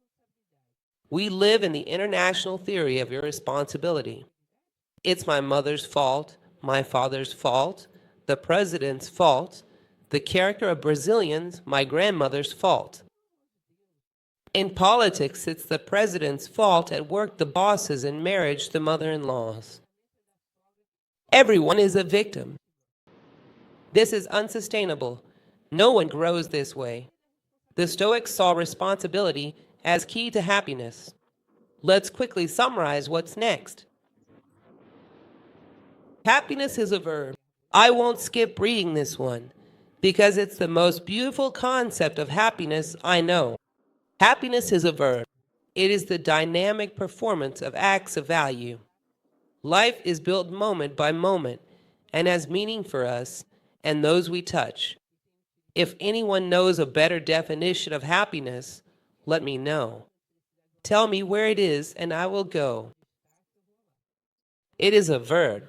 We live in the international theory of irresponsibility. It's my mother's fault, my father's fault, the president's fault, the character of Brazilians, my grandmother's fault. In politics, it's the president's fault, at work the bosses, in marriage the mother-in-laws. Everyone is a victim. This is unsustainable. No one grows this way. The Stoics saw responsibility as key to happiness. Let's quickly summarize what's next. Happiness is a verb. I won't skip reading this one because it's the most beautiful concept of happiness I know. Happiness is a verb. It is the dynamic performance of acts of value. Life is built moment by moment and has meaning for us and those we touch. If anyone knows a better definition of happiness, let me know. Tell me where it is and I will go. It is a verb.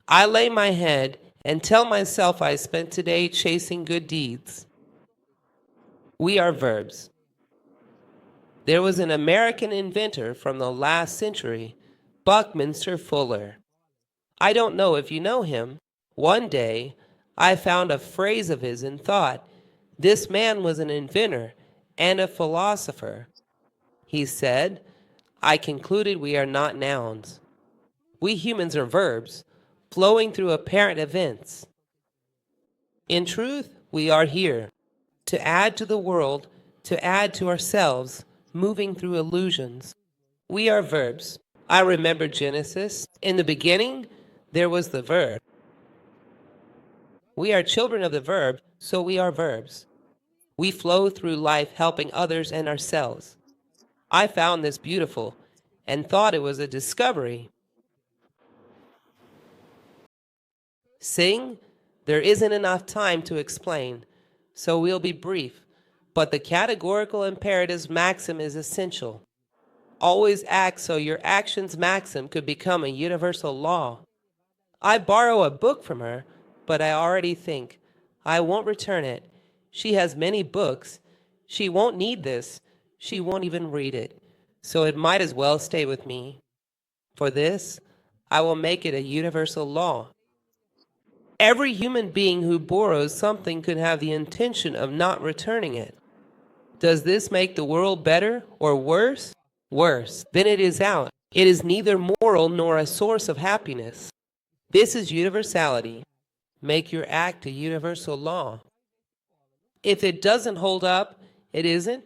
I lay my head and tell myself I spent today chasing good deeds. We are verbs. There was an American inventor from the last century, Buckminster Fuller. I don't know if you know him. One day, I found a phrase of his and thought, this man was an inventor and a philosopher. He said, I concluded we are not nouns. We humans are verbs, flowing through apparent events. In truth, we are here to add to the world, to add to ourselves, moving through illusions. We are verbs. I remember Genesis. In the beginning, there was the verb. We are children of the verb, so we are verbs. We flow through life helping others and ourselves. I found this beautiful and thought it was a discovery. Sing, there isn't enough time to explain, so we'll be brief, but the categorical imperatives maxim is essential. Always act so your actions maxim could become a universal law. I borrow a book from her, but I already think, I won't return it. She has many books. She won't need this. She won't even read it. So it might as well stay with me. For this, I will make it a universal law. Every human being who borrows something could have the intention of not returning it. Does this make the world better or worse? Worse. Then it is out. It is neither moral nor a source of happiness. This is universality. Make your act a universal law. If it doesn't hold up, it isn't.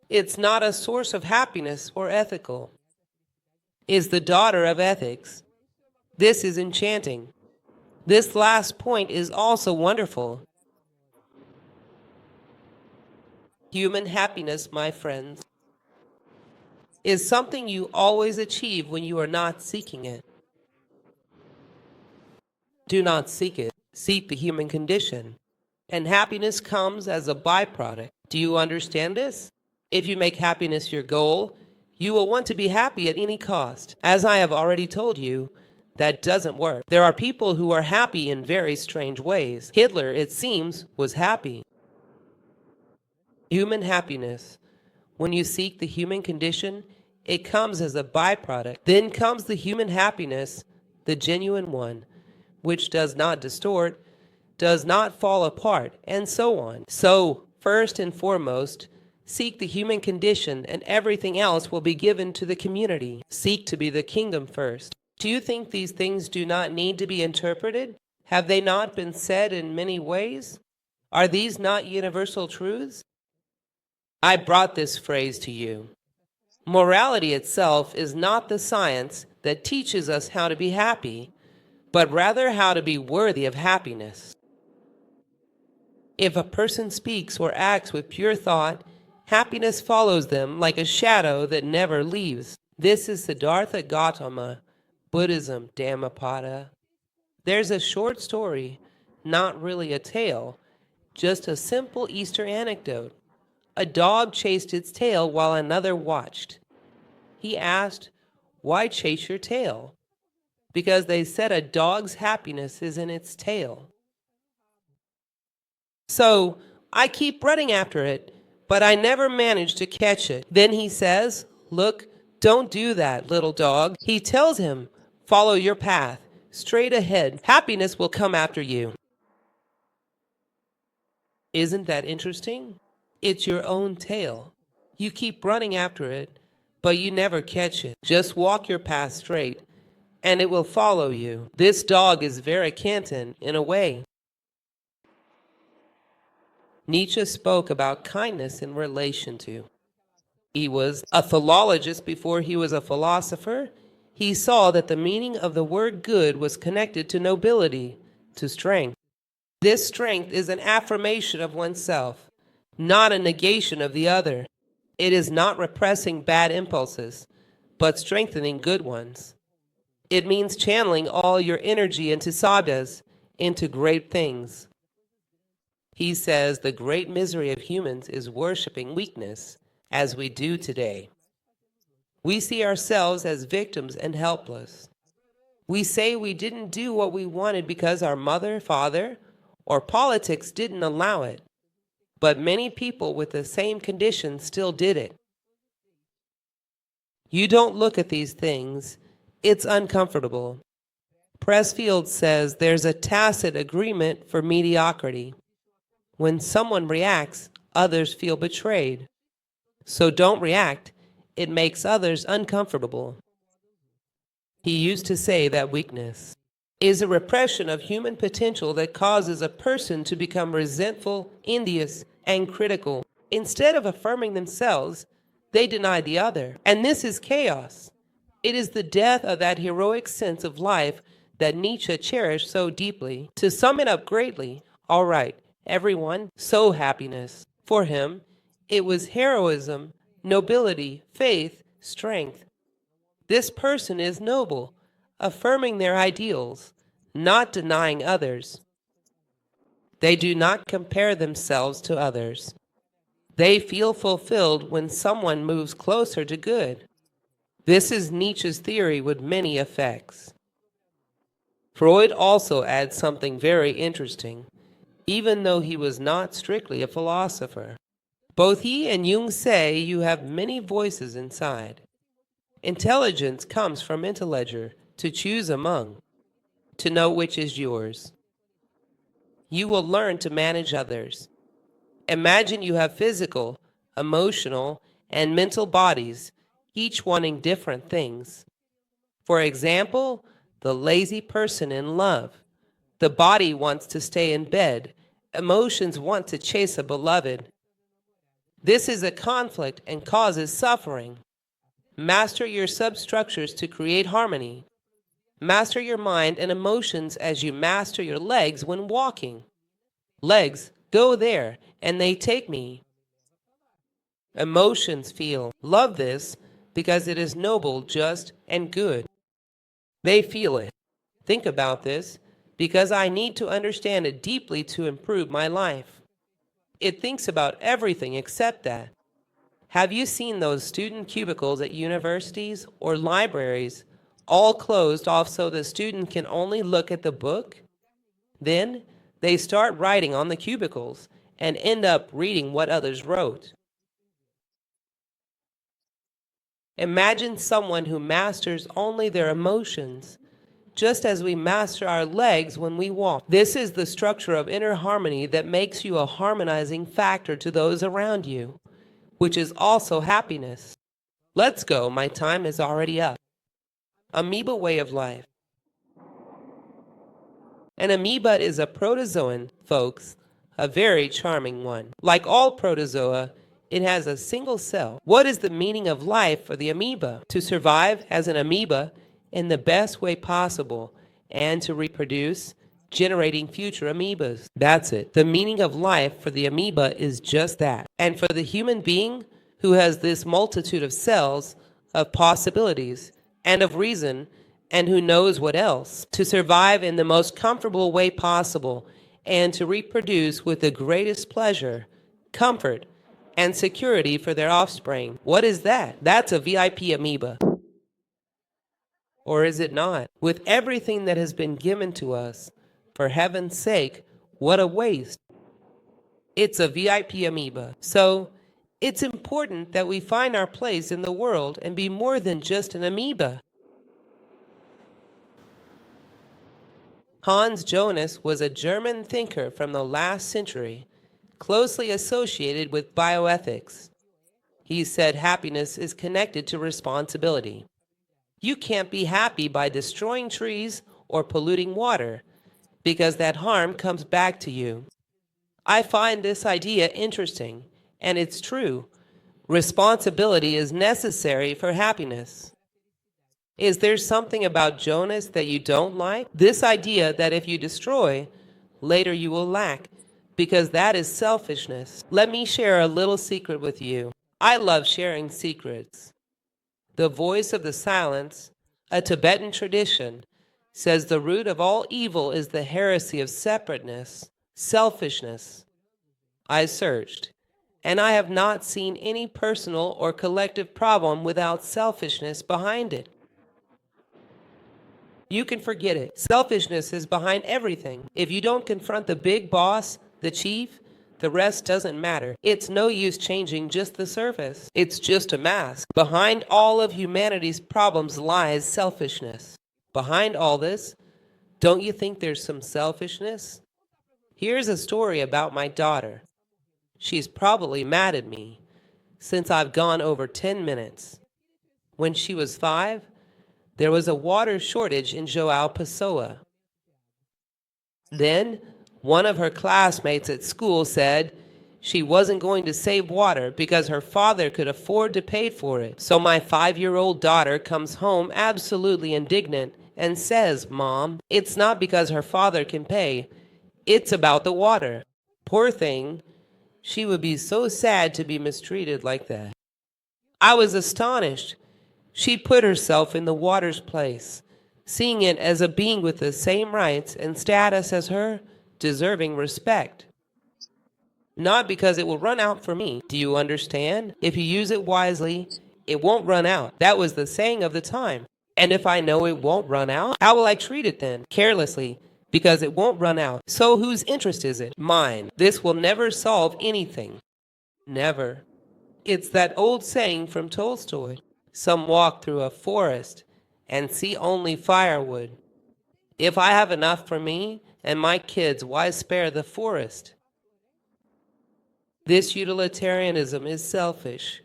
It's not a source of happiness or ethical. Is the daughter of ethics. This is enchanting. This last point is also wonderful. Human happiness, my friends, is something you always achieve when you are not seeking it. Do not seek it. Seek the human condition. And happiness comes as a byproduct. Do you understand this? If you make happiness your goal, you will want to be happy at any cost. As I have already told you, that doesn't work. There are people who are happy in very strange ways. Hitler, it seems, was happy. Human happiness. When you seek the human condition, it comes as a byproduct. Then comes the human happiness, the genuine one, which does not distort, does not fall apart, and so on. So, first and foremost, seek the human condition and everything else will be given to the community. Seek to be the kingdom first. Do you think these things do not need to be interpreted? Have they not been said in many ways? Are these not universal truths? I brought this phrase to you. Morality itself is not the science that teaches us how to be happy, but rather how to be worthy of happiness. If a person speaks or acts with pure thought, happiness follows them like a shadow that never leaves. This is Siddhartha Gautama, Buddhism, Dhammapada. There's a short story, not really a tale, just a simple Easter anecdote. A dog chased its tail while another watched. He asked, "Why chase your tail?" Because they said a dog's happiness is in its tail. So I keep running after it, but I never manage to catch it. Then he says, "Look, don't do that, little dog." He tells him, "Follow your path, straight ahead. Happiness will come after you." Isn't that interesting? It's your own tail. You keep running after it, but you never catch it. Just walk your path straight, and it will follow you. This dog is very Kantian in a way. Nietzsche spoke about kindness in relation to. He was a philologist before he was a philosopher. He saw that the meaning of the word good was connected to nobility, to strength. This strength is an affirmation of oneself, not a negation of the other. It is not repressing bad impulses, but strengthening good ones. It means channeling all your energy into sadhas, into great things. He says the great misery of humans is worshiping weakness, as we do today. We see ourselves as victims and helpless. We say we didn't do what we wanted because our mother, father, or politics didn't allow it. But many people with the same condition still did it. You don't look at these things. It's uncomfortable. Pressfield says there's a tacit agreement for mediocrity. When someone reacts, others feel betrayed. So don't react. It makes others uncomfortable. He used to say that weakness is a repression of human potential that causes a person to become resentful, envious, and critical. Instead of affirming themselves, they deny the other. And this is chaos. It is the death of that heroic sense of life that Nietzsche cherished so deeply. To sum it up greatly, all right, everyone, so happiness. For him, it was heroism, nobility, faith, strength. This person is noble, affirming their ideals, not denying others. They do not compare themselves to others. They feel fulfilled when someone moves closer to good. This is Nietzsche's theory with many effects. Freud also adds something very interesting, even though he was not strictly a philosopher. Both he and Jung say you have many voices inside. Intelligence comes from intellecture, to choose among, to know which is yours. You will learn to manage others. Imagine you have physical, emotional, and mental bodies, each wanting different things. For example, the lazy person in love. The body wants to stay in bed. Emotions want to chase a beloved. This is a conflict and causes suffering. Master your substructures to create harmony. Master your mind and emotions as you master your legs when walking. Legs, go there, and they take me. Emotions feel, love this, because it is noble, just, and good. They feel it. Think about this, because I need to understand it deeply to improve my life. It thinks about everything except that. Have you seen those student cubicles at universities or libraries, all closed off so the student can only look at the book? Then they start writing on the cubicles and end up reading what others wrote. Imagine someone who masters only their emotions. just as we master our legs when we walk. This is the structure of inner harmony that makes you a harmonizing factor to those around you, which is also happiness. Let's go, my time is already up. Amoeba way of life. An amoeba is a protozoan, folks, a very charming one. Like all protozoa, it has a single cell. What is the meaning of life for the amoeba? To survive as an amoeba in the best way possible and to reproduce, generating future amoebas. That's it. The meaning of life for the amoeba is just that. And for the human being who has this multitude of cells, of possibilities, and of reason, and who knows what else, to survive in the most comfortable way possible and to reproduce with the greatest pleasure, comfort, and security for their offspring. What is that? That's a VIP amoeba. Or is it not? With everything that has been given to us, for heaven's sake, what a waste. It's a VIP amoeba. So, it's important that we find our place in the world and be more than just an amoeba. Hans Jonas was a German thinker from the last century, closely associated with bioethics. He said happiness is connected to responsibility. You can't be happy by destroying trees or polluting water, because that harm comes back to you. I find this idea interesting, and it's true. Responsibility is necessary for happiness. Is there something about Jonas that you don't like? This idea that if you destroy, later you will lack, because that is selfishness. Let me share a little secret with you. I love sharing secrets. The voice of the silence, a Tibetan tradition, says the root of all evil is the heresy of separateness, selfishness. I searched, and I have not seen any personal or collective problem without selfishness behind it. You can forget it. Selfishness is behind everything. If you don't confront the big boss, the chief, the rest doesn't matter. It's no use changing just the surface. It's just a mask. Behind all of humanity's problems lies selfishness. Behind all this, don't you think there's some selfishness? Here's a story about my daughter. She's probably mad at me since I've gone over 10 minutes. When she was 5, there was a water shortage in Joao Pessoa. Then, one of her classmates at school said she wasn't going to save water because her father could afford to pay for it. So my 5-year-old daughter comes home absolutely indignant and says, "Mom, it's not because her father can pay. It's about the water." Poor thing, she would be so sad to be mistreated like that. I was astonished. She put herself in the water's place, seeing it as a being with the same rights and status as her, deserving respect. Not because it will run out for me. Do you understand? If you use it wisely, it won't run out. That was the saying of the time. And if I know it won't run out, how will I treat it then? Carelessly, because it won't run out. So whose interest is it? Mine. This will never solve anything. Never. It's that old saying from Tolstoy. Some walk through a forest and see only firewood. If I have enough for me and my kids, why spare the forest? This utilitarianism is selfish.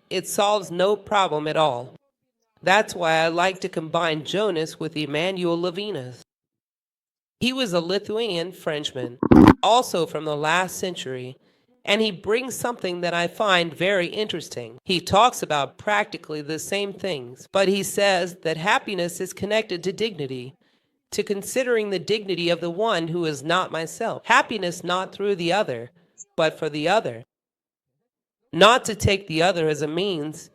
It solves no problem at all. That's why I like to combine Jonas with Emmanuel Levinas. He was a Lithuanian Frenchman, also from the last century, and he brings something that I find very interesting. He talks about practically the same things, but he says that happiness is connected to dignity, to considering the dignity of the one who is not myself. Happiness not through the other, but for the other. Not to take the other as a means,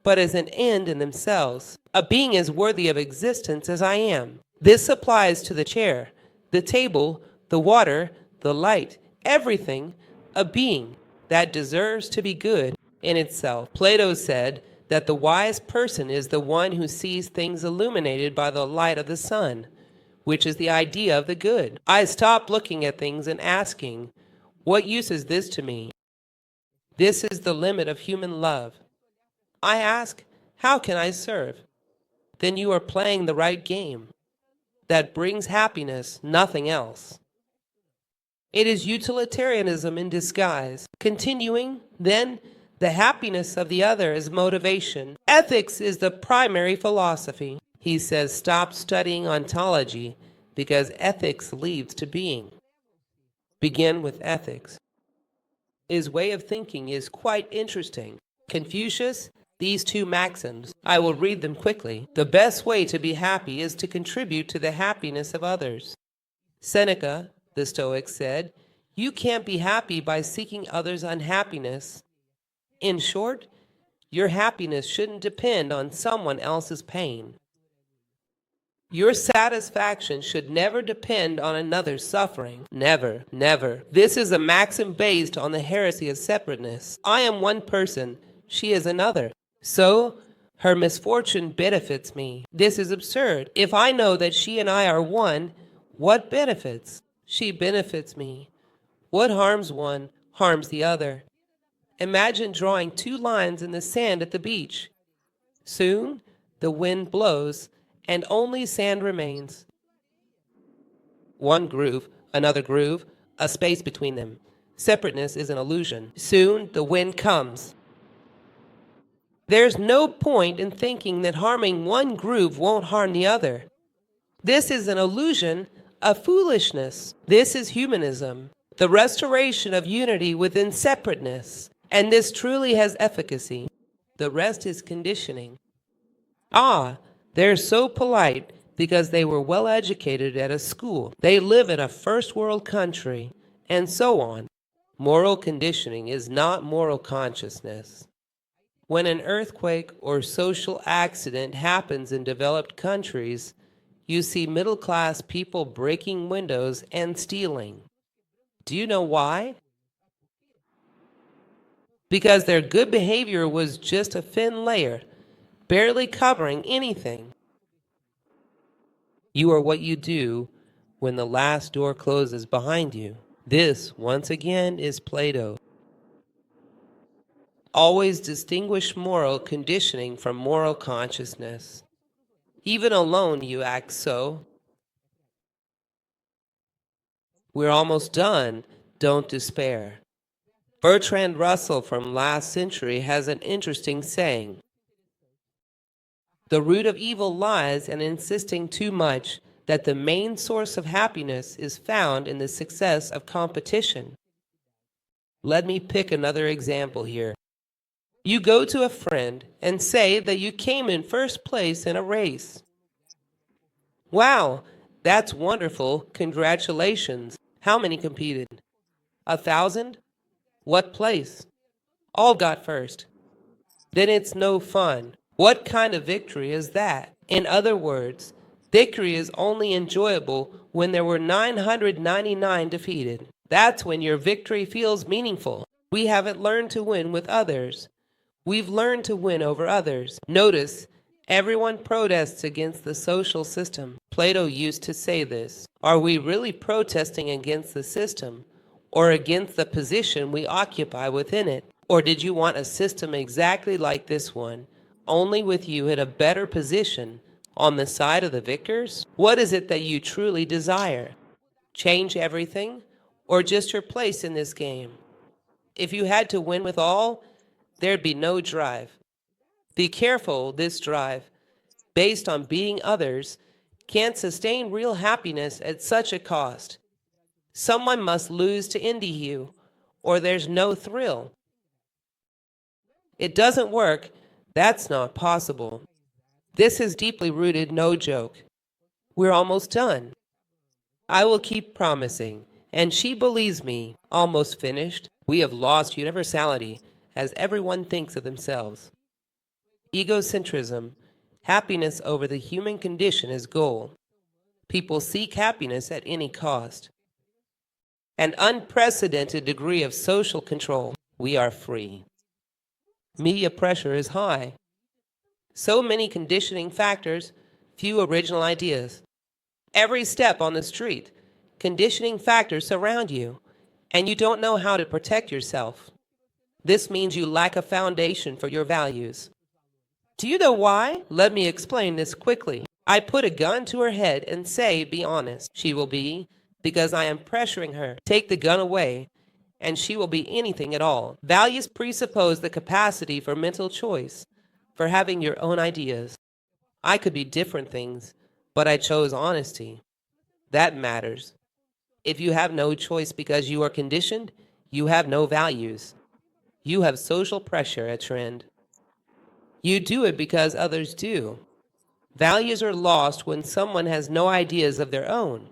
but as an end in themselves. A being as worthy of existence as I am. This applies to the chair, the table, the water, the light, everything, a being that deserves to be good in itself. Plato said that the wise person is the one who sees things illuminated by the light of the sun, which is the idea of the good. I stopped looking at things and asking, what use is this to me? This is the limit of human love. I ask, how can I serve? Then you are playing the right game. that brings happiness, nothing else. It is utilitarianism in disguise. Continuing, then, the happiness of the other is motivation. Ethics is the primary philosophy. He says stop studying ontology because ethics leads to being. Begin with ethics. His way of thinking is quite interesting. Confucius, these two maxims, I will read them quickly. The best way to be happy is to contribute to the happiness of others. Seneca, the Stoic, said, you can't be happy by seeking others' unhappiness. In short, your happiness shouldn't depend on someone else's pain. Your satisfaction should never depend on another's suffering. Never, never. This is a maxim based on the heresy of separateness. I am one person, she is another. So, her misfortune benefits me. This is absurd. If I know that she and I are one, what benefits? She benefits me. What harms one harms the other. Imagine drawing two lines in the sand at the beach. Soon, the wind blows, and only sand remains. One groove, another groove, a space between them. Separateness is an illusion. Soon, the wind comes. There's no point in thinking that harming one groove won't harm the other. This is an illusion of foolishness. This is humanism, the restoration of unity within separateness. And this truly has efficacy. The rest is conditioning. Ah, they're so polite because they were well educated at a school. They live in a first world country, and so on. Moral conditioning is not moral consciousness. When an earthquake or social accident happens in developed countries, you see middle-class people breaking windows and stealing. Do you know why? Because their good behavior was just a thin layer, barely covering anything. You are what you do when the last door closes behind you. This, once again, is Plato. Always distinguish moral conditioning from moral consciousness. Even alone you act so. We're almost done. Don't despair. Bertrand Russell from last century has an interesting saying. The root of evil lies in insisting too much that the main source of happiness is found in the success of competition. Let me pick another example here. You go to a friend and say that you came in first place in a race. Wow, that's wonderful. Congratulations. How many competed? 1,000? What place? All got first. Then it's no fun. What kind of victory is that? In other words, victory is only enjoyable when there were 999 defeated. That's when your victory feels meaningful. We haven't learned to win with others. We've learned to win over others. Notice, everyone protests against the social system. Plato used to say this. Are we really protesting against the system or against the position we occupy within it? Or did you want a system exactly like this one, only with you in a better position on the side of the victors? What is it that you truly desire? Change everything or just your place in this game? If you had to win with all, there'd be no drive. Be careful, this drive, based on beating others, can't sustain real happiness at such a cost. Someone must lose to envy you, or there's no thrill. It doesn't work. That's not possible. This is deeply rooted, no joke. We're almost done. I will keep promising, and she believes me. Almost finished. We have lost universality, as everyone thinks of themselves. Egocentrism, happiness over the human condition is goal. People seek happiness at any cost. An unprecedented degree of social control. We are free. Media pressure is high. So many conditioning factors, few original ideas. Every step on the street, conditioning factors surround you, and you don't know how to protect yourself. This means you lack a foundation for your values. Do you know why? Let me explain this quickly. I put a gun to her head and say, be honest. She will be, because I am pressuring her. Take the gun away, and she will be anything at all. Values presuppose the capacity for mental choice, for having your own ideas. I could be different things, but I chose honesty. That matters. If you have no choice because you are conditioned, you have no values. You have social pressure at trend. You do it because others do. Values are lost when someone has no ideas of their own.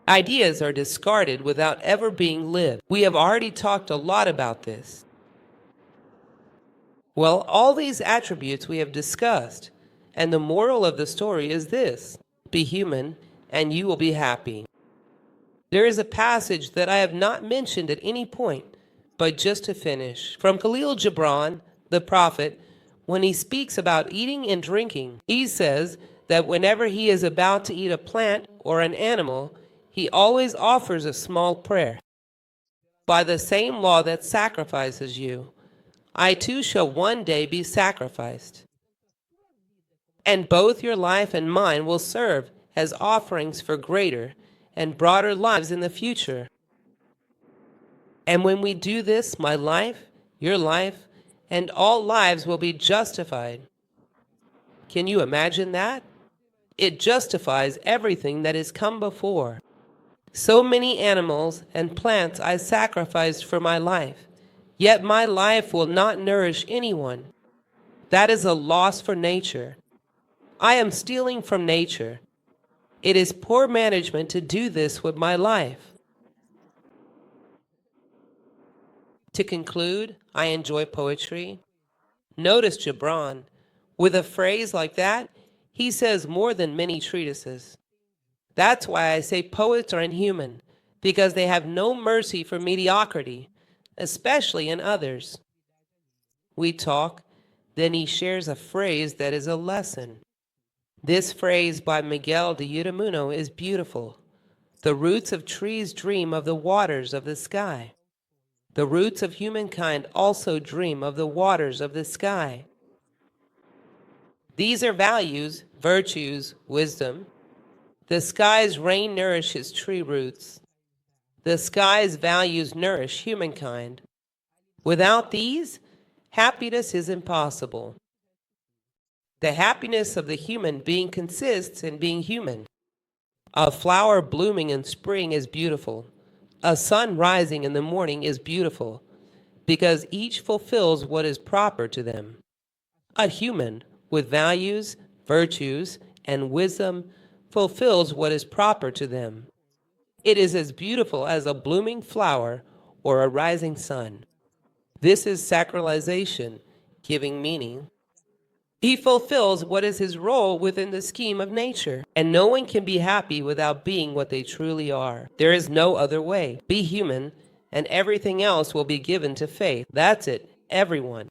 Ideas are discarded without ever being lived. We have already talked a lot about this. Well, all these attributes we have discussed, and the moral of the story is this: be human, and you will be happy. There is a passage that I have not mentioned at any point, but just to finish, from Khalil Gibran, the prophet, when he speaks about eating and drinking, he says that whenever he is about to eat a plant or an animal, he always offers a small prayer. By the same law that sacrifices you, I too shall one day be sacrificed. And both your life and mine will serve as offerings for greater and broader lives in the future. And when we do this, my life, your life, and all lives will be justified. Can you imagine that? It justifies everything that has come before. So many animals and plants I sacrificed for my life, yet my life will not nourish anyone. That is a loss for nature. I am stealing from nature. It is poor management to do this with my life. To conclude, I enjoy poetry. Notice Gibran. With a phrase like that, he says more than many treatises. That's why I say poets are inhuman, because they have no mercy for mediocrity, especially in others. We talk, then he shares a phrase that is a lesson. This phrase by Miguel de Unamuno is beautiful. The roots of trees dream of the waters of the sky. The roots of humankind also dream of the waters of the sky. These are values, virtues, wisdom. The sky's rain nourishes tree roots. The sky's values nourish humankind. Without these, happiness is impossible. The happiness of the human being consists in being human. A flower blooming in spring is beautiful. A sun rising in the morning is beautiful, because each fulfills what is proper to them. A human with values, virtues, and wisdom fulfills what is proper to them. It is as beautiful as a blooming flower or a rising sun. This is sacralization, giving meaning. He fulfills what is his role within the scheme of nature, and no one can be happy without being what they truly are. There is no other way. Be human, and everything else will be given to faith. That's it, everyone.